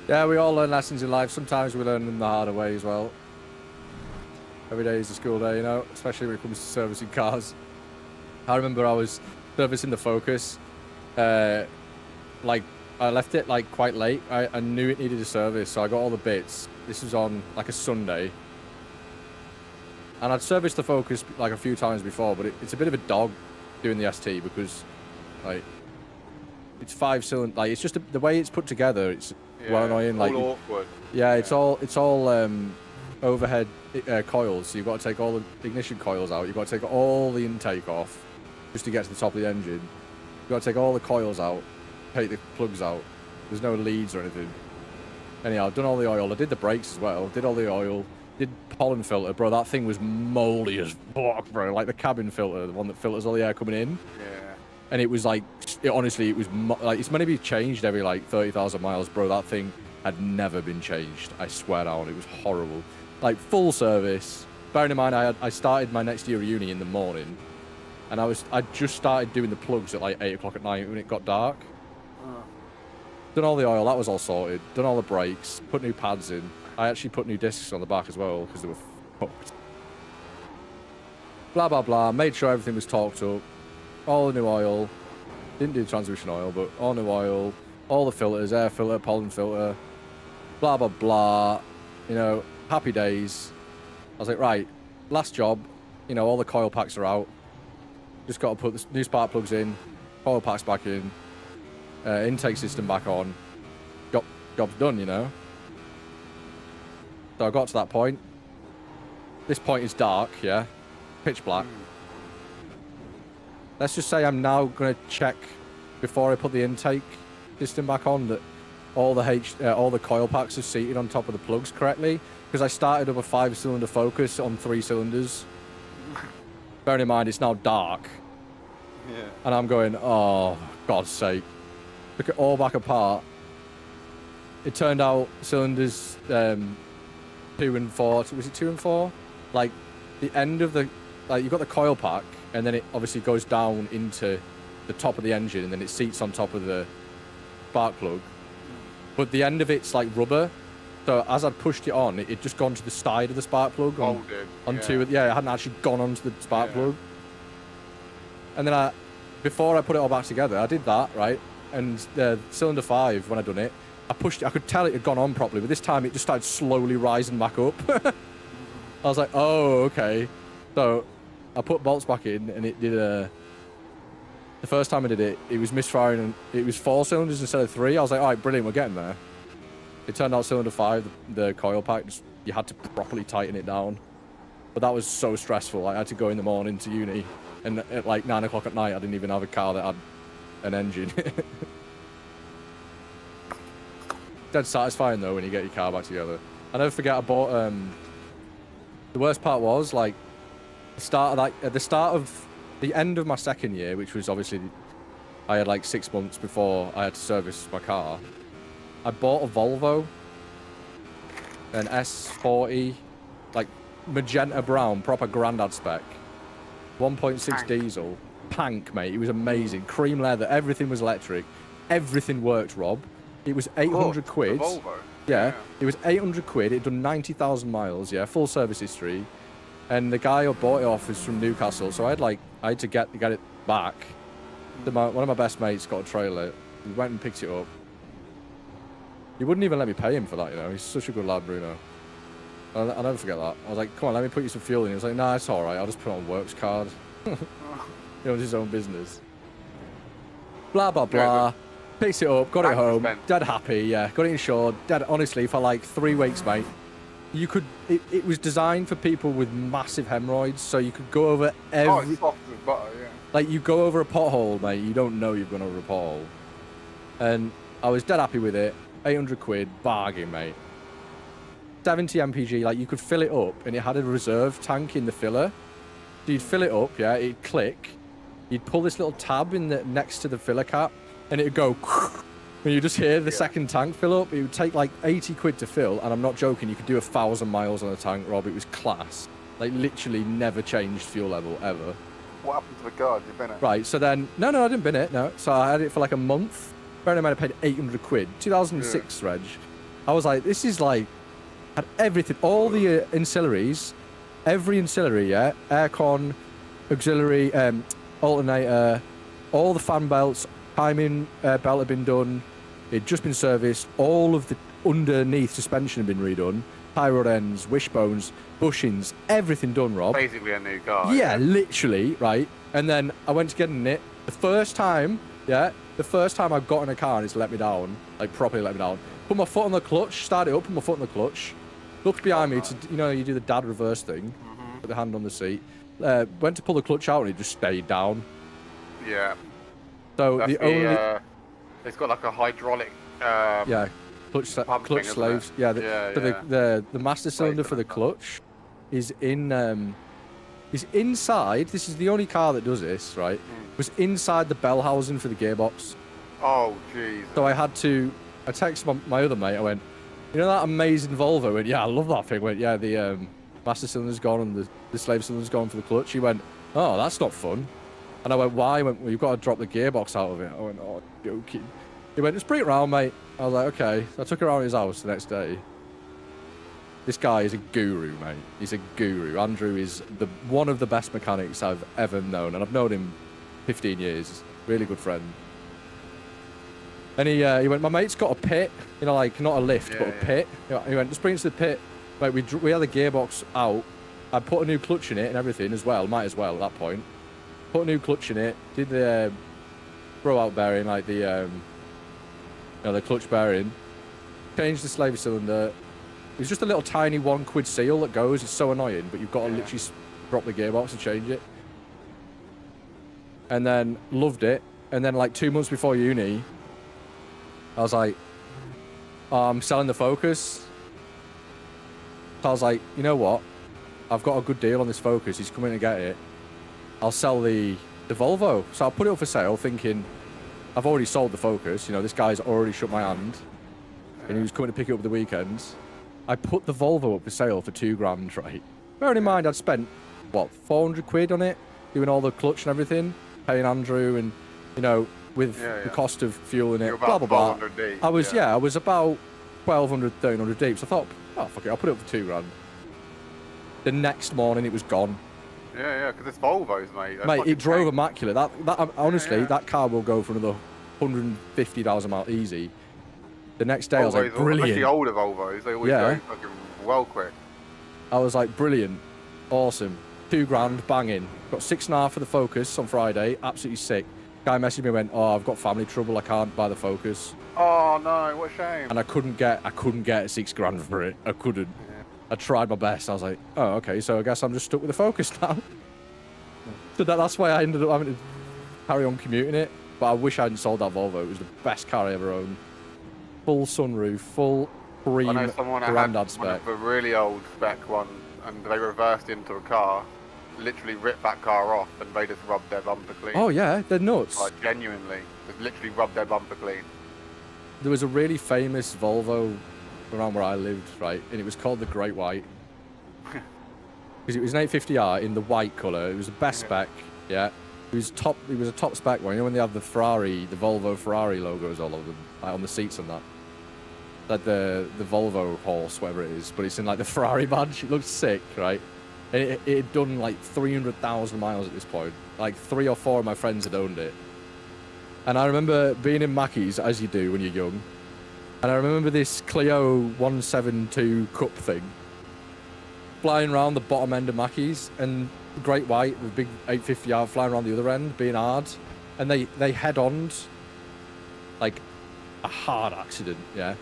Yeah, we all learn lessons in life. Sometimes we learn them the harder way as well. Every day is a school day, you know, especially when it comes to servicing cars. I remember I was servicing the Focus. Like, I left it like quite late. I knew it needed a service, so I got all the bits. This was on like a Sunday. And I'd serviced the Focus like a few times before, but it's a bit of a dog doing the ST because, like, it's 5-cylinder. Like, it's just the way it's put together. It's well annoying. Like, awkward. Yeah, it's all overhead coils. So you've got to take all the ignition coils out. You've got to take all the intake off just to get to the top of the engine. You've got to take all the coils out, take the plugs out. There's no leads or anything. Anyhow, I've done all the oil. I did the brakes as well. Did all the oil. Did pollen filter, bro. That thing was moldy as fuck, bro. Like the cabin filter, the one that filters all the air coming in. Yeah. And it was like, honestly, it was like, it's meant to be changed every like 30,000 miles, bro. That thing had never been changed. I swear down, it was horrible. Like full service. Bearing in mind, I started my next year of uni in the morning, and I just started doing the plugs at like 8 o'clock at night when it got dark. Done all the oil, that was all sorted. Done all the brakes, put new pads in. I actually put new discs on the back as well because they were fucked. Blah blah blah. Made sure everything was torqued up. All the new oil. Didn't do the transmission oil, but all new oil. All the filters, air filter, pollen filter. Blah, blah, blah. You know, happy days. I was like, right, last job. You know, all the coil packs are out. Just got to put the new spark plugs in. Coil packs back in. Intake system back on. Job's done, you know. So I got to that point. This point is dark, yeah. Pitch black. Let's just say I'm now going to check before I put the intake system back on that all the coil packs are seated on top of the plugs correctly, because I started up a 5-cylinder Focus on 3 cylinders. Bearing in mind it's now dark. Yeah. And I'm going, oh, God's sake. Look it all back apart. It turned out cylinders 2 and 4, was it 2 and 4? Like the end of the, like you've got the coil pack, and then it obviously goes down into the top of the engine, and then it seats on top of the spark plug. But the end of it's like rubber, so as I'd pushed it on, it just gone to the side of the spark plug. It hadn't actually gone onto the spark plug. And then before I put it all back together, I did that, right? And the cylinder 5, when I done it, I pushed it, I could tell it had gone on properly, but this time it just started slowly rising back up. I was like, oh, okay. So I put bolts back in, and it did the first time I did it, it was misfiring, and it was 4 cylinders instead of 3. I was like, all right, brilliant, we're getting there. It turned out cylinder 5, the coil pack, you had to properly tighten it down. But that was so stressful. I had to go in the morning to uni And at like 9 o'clock at night, I didn't even have a car that had an engine. Dead satisfying though when you get your car back together. I never forget I bought. The worst part was like at the start of the end of my second year, which was obviously I had like 6 months before I had to service my car. I bought a Volvo, an S40, like magenta brown, proper grandad spec, 1.6 diesel, pank, mate. It was amazing. Cream leather, everything was electric, everything worked, Rob. It was 800 quid. The Volvo. Yeah, it was 800 quid. It'd done 90,000 miles. Yeah, full service history. And the guy who bought it off was from Newcastle, so I had to get it back. One of my best mates got a trailer. He went and picked it up. He wouldn't even let me pay him for that, you know. He's such a good lad, Bruno. I'll never forget that. I was like, come on, let me put you some fuel in. He was like, nah, it's all right. I'll just put it on works card. You know, it's his own business. Blah, blah, blah. Picked it up, got it home. Dead happy, yeah. Got it insured. Dead, honestly, for like 3 weeks, mate. You could, it was designed for people with massive hemorrhoids, so you could go over every... Oh, it's soft as butter, yeah. Like, you go over a pothole, mate, you don't know you've gone over a pothole. And I was dead happy with it. 800 quid, bargain, mate. 70 mpg, like, you could fill it up, and it had a reserve tank in the filler. So you'd fill it up, yeah, it'd click. You'd pull this little tab in the next to the filler cap, and it'd go... And you just hear the second tank fill up. It would take like 80 quid to fill, and I'm not joking, you could do 1,000 miles on a tank, Rob. It was class. Like, literally never changed fuel level, ever. What happened to the car? Did you bin it? Right, so then... No, I didn't bin it, no. So I had it for like a month. Bearing in mind I paid 800 quid. 2006 reg. I was like, this is like... Had everything, all the ancillaries, every ancillary, yeah? Aircon, auxiliary, alternator, all the fan belts, timing belt had been done. It'd just been serviced. All of the underneath suspension had been redone. Tie rod ends, wishbones, bushings, everything done, Rob. Basically a new car. Yeah, literally, right? And then I went to get in it. The first time I got in a car and it's let me down, like properly let me down. Put my foot on the clutch, started up, put my foot on the clutch. Looked behind me to, you know, you do the dad reverse thing. Put the hand on the seat. Went to pull the clutch out and it just stayed down. Yeah. So That's the only... it's got like a hydraulic... yeah, clutch slaves. Yeah, the master cylinder for the clutch is in... is inside... This is the only car that does this, right? Was inside the bell housing for the gearbox. Oh, jeez. So I texted my other mate, I went, you know that amazing Volvo? I went, yeah, I love that thing. I went, yeah, the master cylinder's gone and the slave cylinder's gone for the clutch. He went, oh, that's not fun. And I went, why? He went, well, you've got to drop the gearbox out of it. I went, oh, joking. He went, just bring it round, mate. I was like, okay. So I took it around his house the next day. This guy is a guru, mate. He's a guru. Andrew is one of the best mechanics I've ever known. And I've known him 15 years. Really good friend. And he went, my mate's got a pit. You know, like, not a lift, but a pit. He went, just bring it to the pit. Mate, we had the gearbox out. I put a new clutch in it and everything as well. Might as well at that point. Put a new clutch in it. Did the throw-out bearing, like the clutch bearing. Changed the slave cylinder. It's just a little tiny £1 seal that goes. It's so annoying, but you've got to literally drop the gearbox and change it. And then loved it. And then like 2 months before uni, I was like, oh, I'm selling the Focus. So I was like, you know what? I've got a good deal on this Focus. He's coming to get it. I'll sell the Volvo. So I put it up for sale thinking, I've already sold the Focus. You know, this guy's already shook my hand. And he was coming to pick it up the weekends. I put the Volvo up for sale for £2,000, right? Bearing in mind, I'd spent, what, 400 quid on it? Doing all the clutch and everything. Paying Andrew and, you know, with the cost of fuel in it, blah, blah, blah. Deep, I was about 1,200, 1,300 deep. So I thought, oh, fuck it, I'll put it up for £2,000. The next morning, it was gone. Yeah, because it's Volvos, mate. Mate, it drove immaculate. That honestly, that car will go for another 150,000 miles easy. The next day, Volvos, I was like, brilliant. Especially older Volvos, they always go fucking well quick. I was like, brilliant, awesome. £2,000, banging. Got 6.5 for the Focus on Friday, absolutely sick. Guy messaged me and went, oh, I've got family trouble, I can't buy the Focus. Oh no, what a shame. And I couldn't get £6,000 for it. I couldn't. Yeah. I tried my best. I was like, oh, okay, so I guess I'm just stuck with the Focus now. So that's why I ended up having to carry on commuting it. But I wish I hadn't sold that Volvo. It was the best car I ever owned. Full sunroof, full I cream know someone that had granddad one spec. of the really old spec one, and they reversed into a car, literally ripped that car off, and they just rubbed their bumper clean. Oh yeah, they're nuts. Like genuinely, just literally rubbed their bumper clean. There was a really famous Volvo around where I lived, right, and it was called the Great White. Because it was an 850R in the white colour. It was the best spec, yeah. It was a top spec one. You know when they have the Ferrari, the Volvo Ferrari logos all over them, like on the seats and that. Like the Volvo horse, whatever it is, but it's in like the Ferrari badge. It looks sick, right? And it had done like 300,000 miles at this point. Like 3 or 4 of my friends had owned it. And I remember being in Mackey's, as you do when you're young. And I remember this Clio 172 Cup thing flying around the bottom end of Mackey's, and Great White, the big 850R flying around the other end, being hard. And they head-oned like a hard accident, yeah?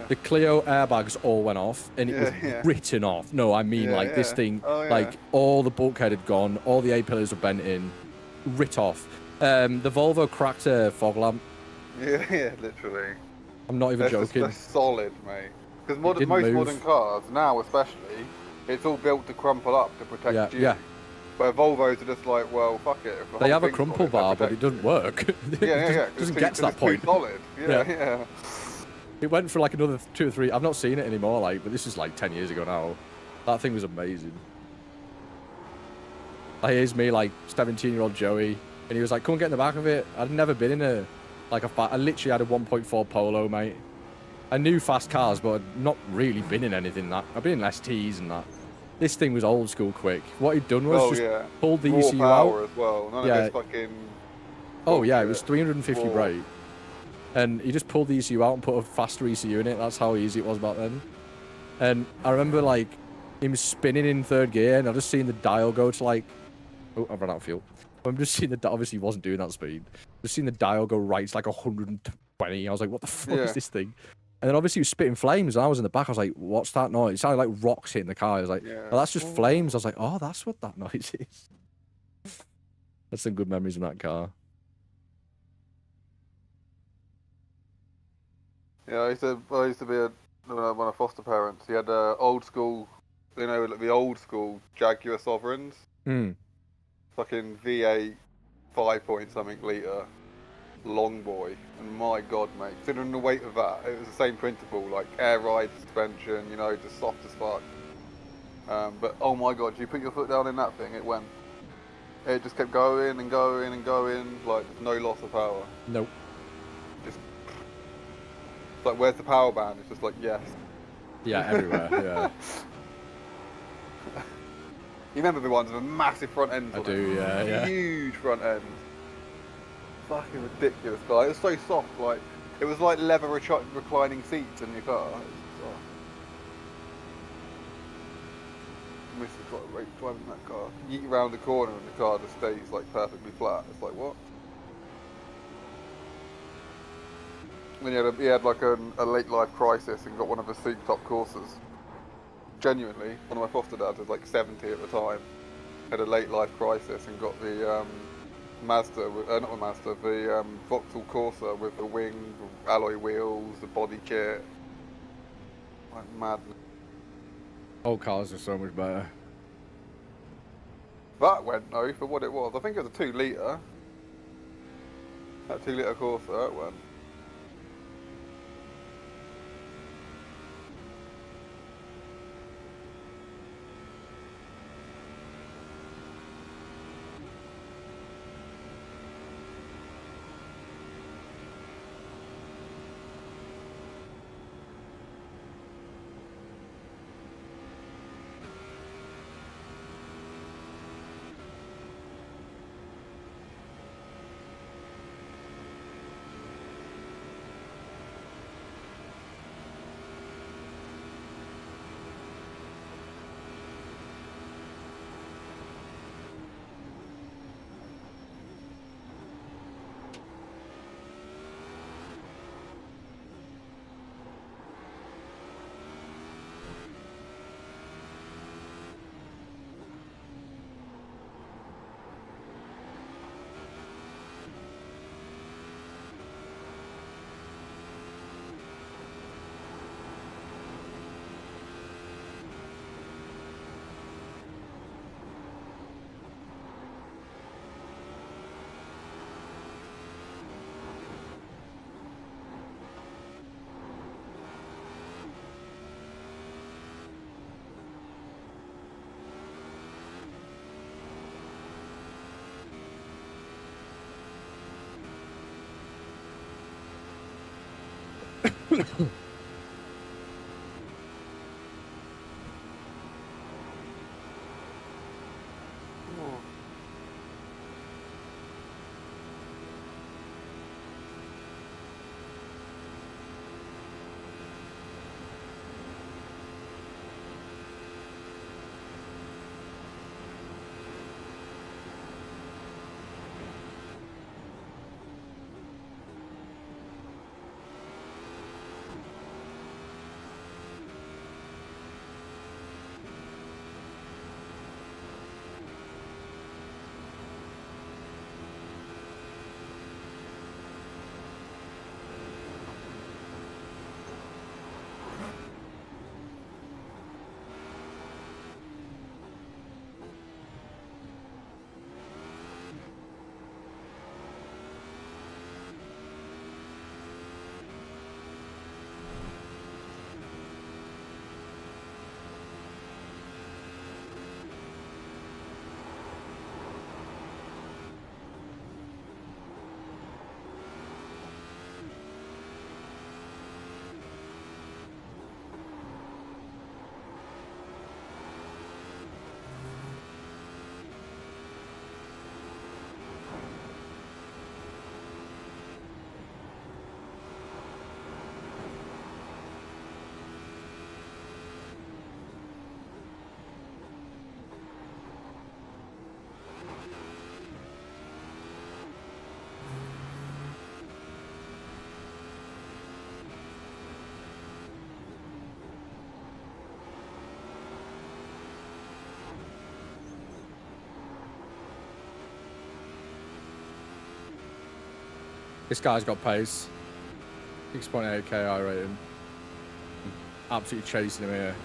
The Clio airbags all went off, and it was written off. No, I mean, like, this thing, like, all the bulkhead had gone, all the A-pillars were bent in, writ off. The Volvo cracked a fog lamp. Yeah, literally. I'm not even joking. They're solid, mate. Because most move. modern cars, now especially, it's all built to crumple up to protect you. Yeah. But Volvos are just like, well, fuck it. If the They whole have a thing's crumple solid, bar, they'll but it protect doesn't work. you. Yeah, It doesn't get to that it's point. too solid. Yeah. It went for like another 2 or 3. I've not seen it anymore, like, but this is like 10 years ago now. That thing was amazing. Like, here's me, like 17-year-old Joey, and he was like, "Come and get in the back of it." I'd never been in a I literally had a 1.4 Polo, mate. I knew fast cars, but I'd not really been in anything that. I've been in STs and that. This thing was old school quick. What he'd done was just pulled the ECU power out. As well. None of this fucking... Oh yeah, it was 350 brake. And he just pulled the ECU out and put a faster ECU in it. That's how easy it was back then. And I remember like him spinning in 3rd gear, and I've just seen the dial go to like... Oh, I've run out of fuel. I'm just seeing the... Obviously, he wasn't doing that speed. Just seeing the dial go right to like 120. I was like, what the fuck is this thing? And then obviously he was spitting flames, and I was in the back. I was like, what's that noise? It sounded like rocks hitting the car. I was like, oh, that's just flames. I was like, oh, that's what that noise is. That's some good memories in that car. Yeah, I used to be one of foster parents. He had old school, you know, like the old school Jaguar Sovereigns. Fucking V8, 5-point-something litre, long boy. And my God, mate, considering the weight of that, it was the same principle, like air ride, suspension, you know, just soft as fuck. But oh my God, you put your foot down in that thing, it went. It just kept going and going and going, like no loss of power. Nope. Just like, where's the power band? It's just like, yes. Yeah, everywhere. Yeah. You remember the ones with a massive front ends? I do. Yeah. Huge front ends. Fucking ridiculous car. It was so soft, like it was like leather reclining seats in your car. I miss the driving that car. You eat around the corner and the car just stays like perfectly flat. It's like, what? Then he had like a late life crisis and got one of the souped up Corsas. Genuinely, one of my foster dads was like 70 at the time. Had a late life crisis and got the Mazda, not the Mazda, the Vauxhall Corsa with the wing, alloy wheels, the body kit. Like madness. Old cars are so much better. That went though for what it was. I think it was a 2-litre. That 2-litre Corsa, that went. This guy's got pace. 6.8k iRating. Absolutely chasing him here.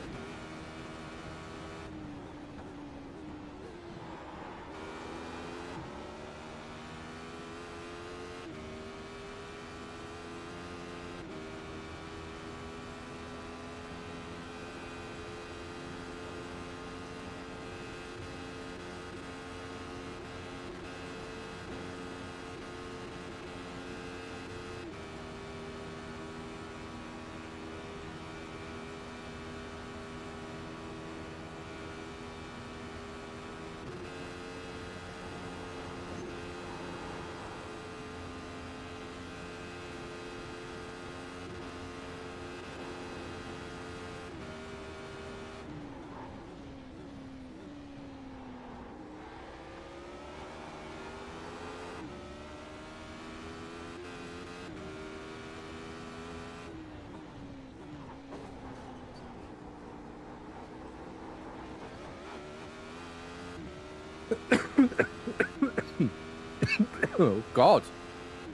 Oh, God.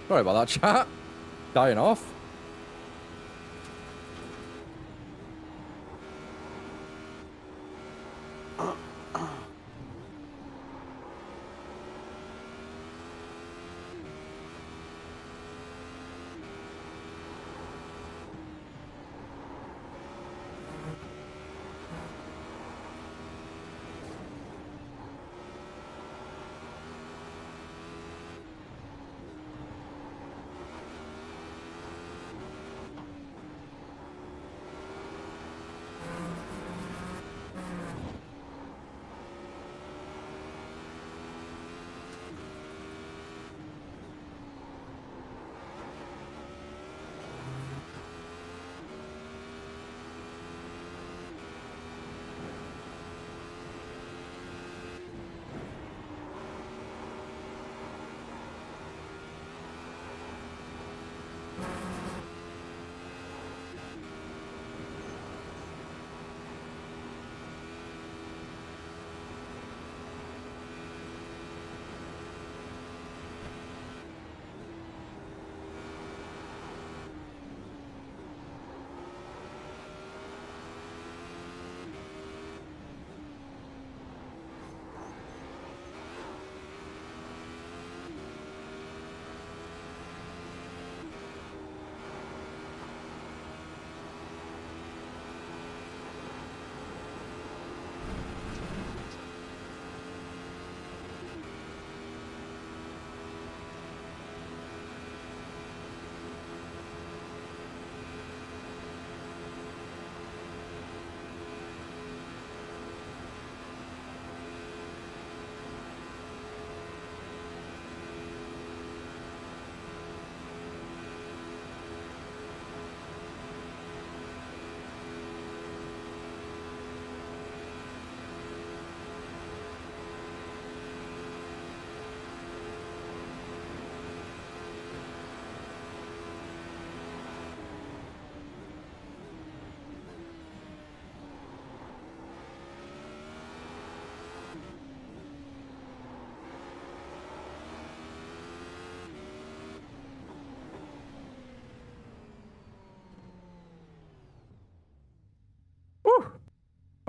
Sorry about that, chat. Dying off.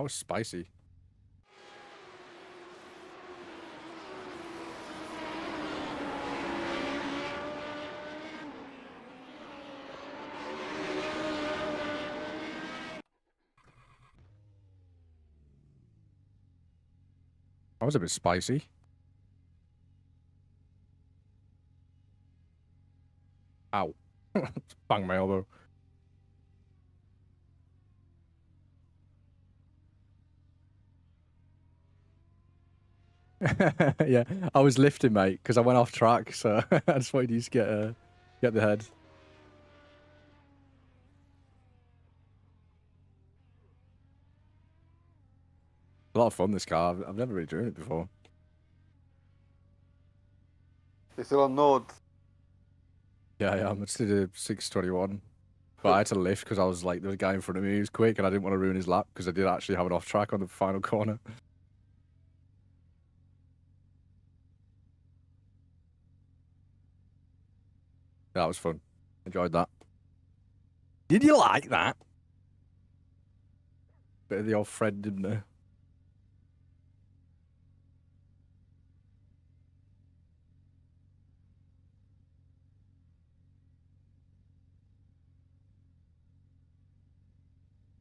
That was spicy. That was a bit spicy. Ow. Bang my elbow. Yeah, I was lifting, mate, because I went off track, so I just wanted you to get the head. A lot of fun, this car. I've never really driven it before. It's still on nords. Yeah, yeah, I'm still a 621. But I had to lift because I was like, there was a guy in front of me who was quick, and I didn't want to ruin his lap because I did actually have it off track on the final corner. That was fun. Enjoyed that. Did you like that? Bit of the old Fred, didn't there?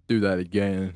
Do that again.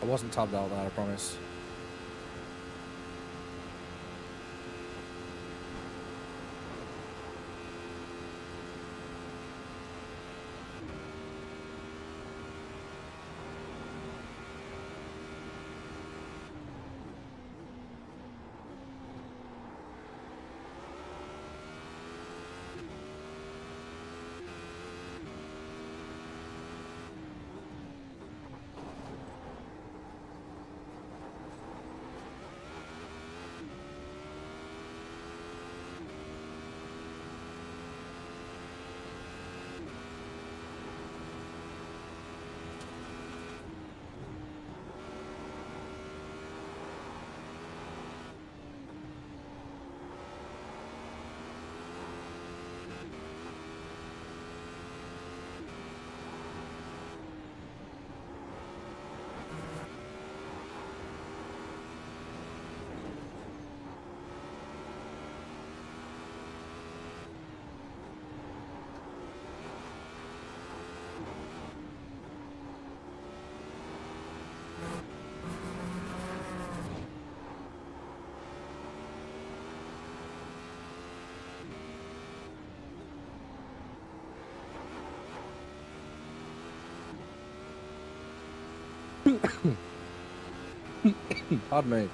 I wasn't tabbed out there, I promise. Pardon me.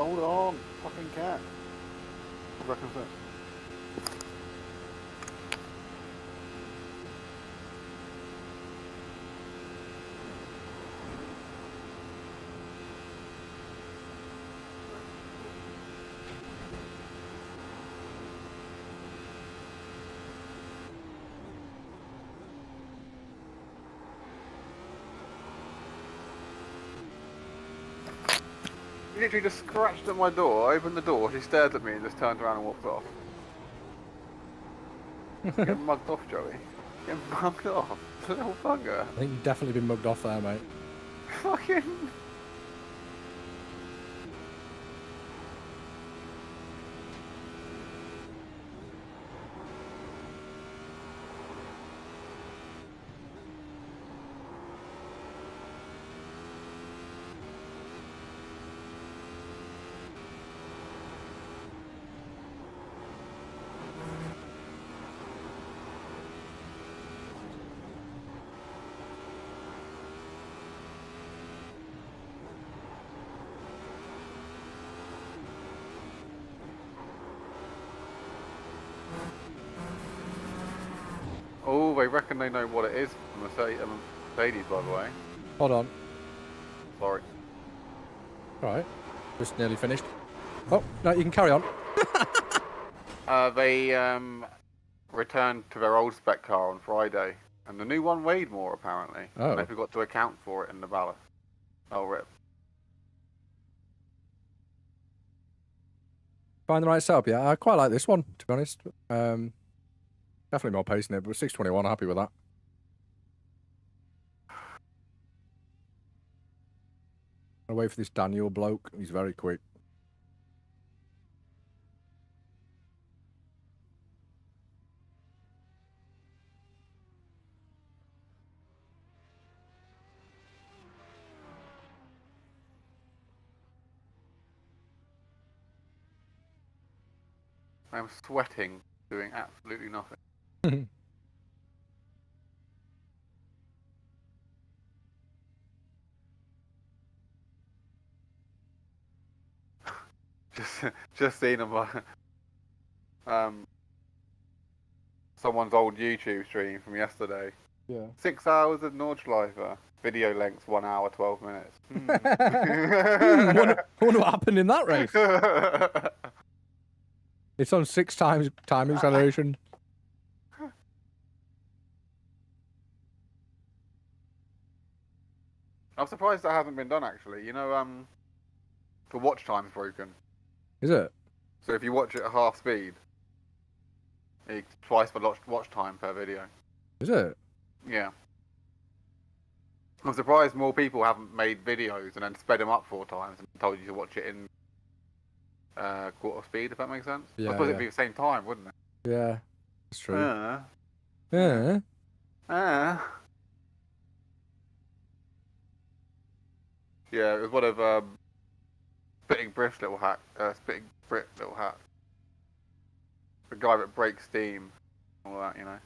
Hold on, fucking cat. What reckon that? He literally just scratched at my door, opened the door, she stared at me and just turned around and walked off. Get mugged off, Joey. Get mugged off. Little bugger. I think you've definitely been mugged off there, mate. Fucking... Oh, they reckon they know what it is. Mercedes, by the way. Hold on. Sorry. Right. Just nearly finished. Oh, no, you can carry on. They returned to their old spec car on Friday, and the new one weighed more apparently. Oh. And they forgot to account for it in the ballast. Oh, rip. Find the right setup, yeah. I quite like this one, to be honest. Definitely more pace in it, but 621, happy with that. I'll wait for this Daniel bloke. He's very quick. I'm sweating, doing absolutely nothing. just seen someone's old YouTube stream from yesterday. Yeah. 6 hours of Nordschleifer. Video length 1 hour 12 minutes. Wonder what happened in that race. It's on 6 times time acceleration. I'm surprised that hasn't been done actually. You know, the watch time's broken. Is it? So if you watch it at half speed, it's twice the watch time per video. Is it? Yeah. I'm surprised more people haven't made videos and then sped them up 4 times and told you to watch it in quarter speed, if that makes sense. Yeah, I suppose yeah. it'd be the same time, wouldn't it? Yeah. It's true. Yeah. Yeah. Yeah, it was one of Spitting Brit's little hack. Spitting Brit little hack. The guy that breaks steam, all that, you know.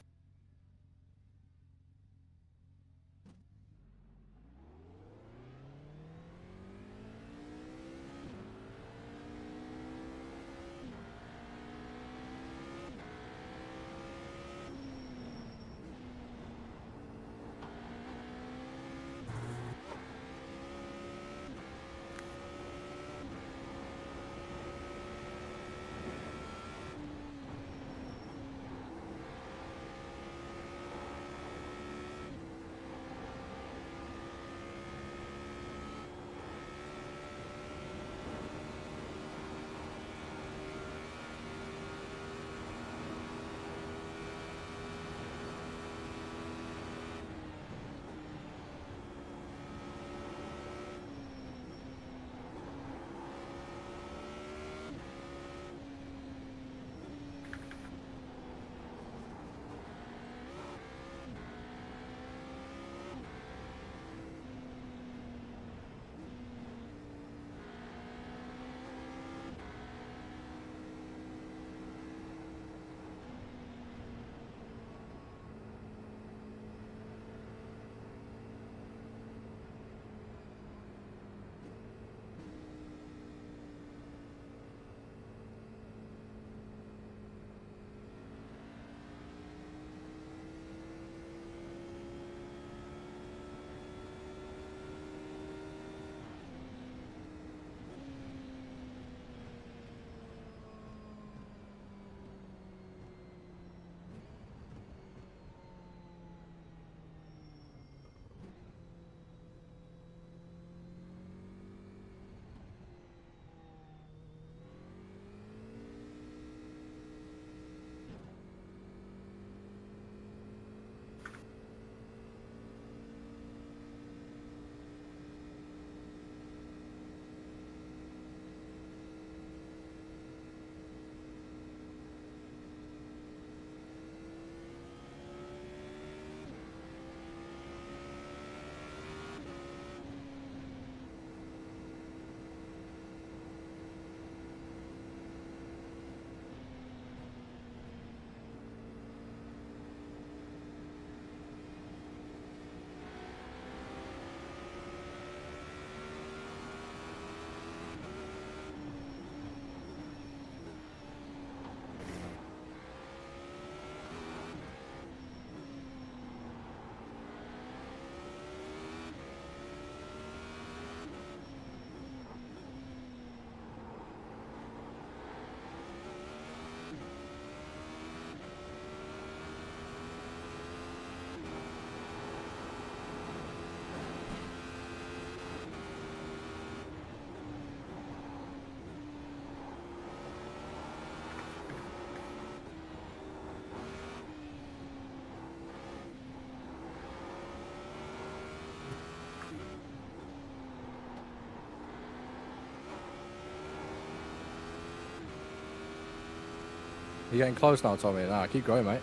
You're getting close now, Tommy. Nah, keep going, mate.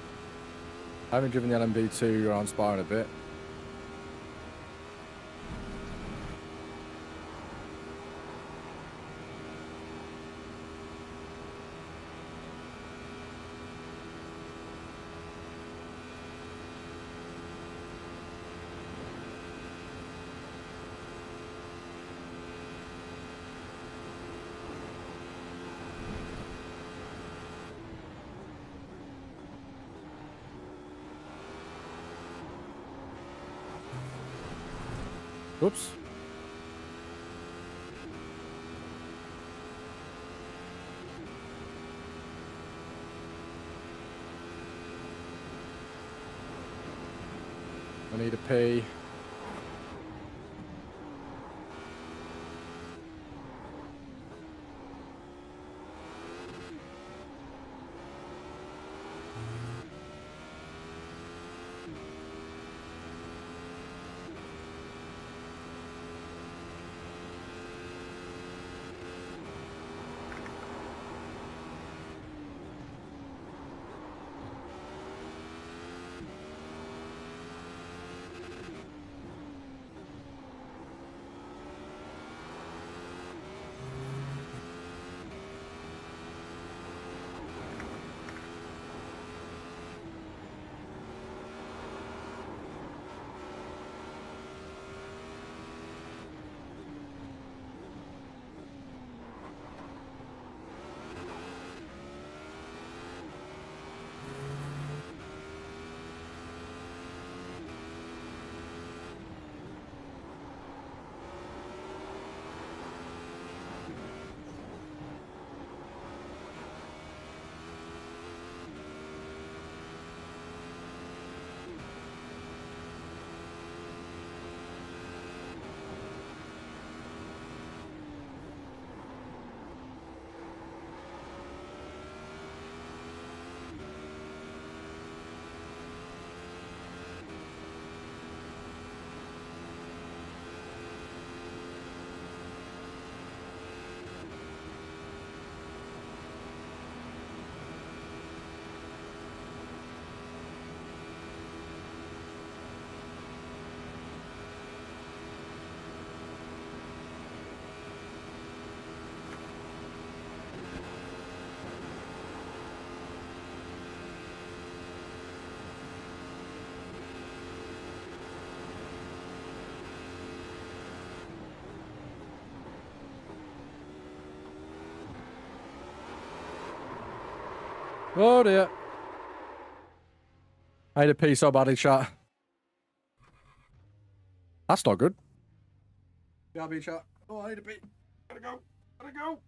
I haven't driven the LMB2 around Spa in a bit. Oops. I need a pee. Oh dear. I had a pee so badly, chat. That's not good. Yeah, be chat. Oh, I had a pee. Gotta go. Gotta go.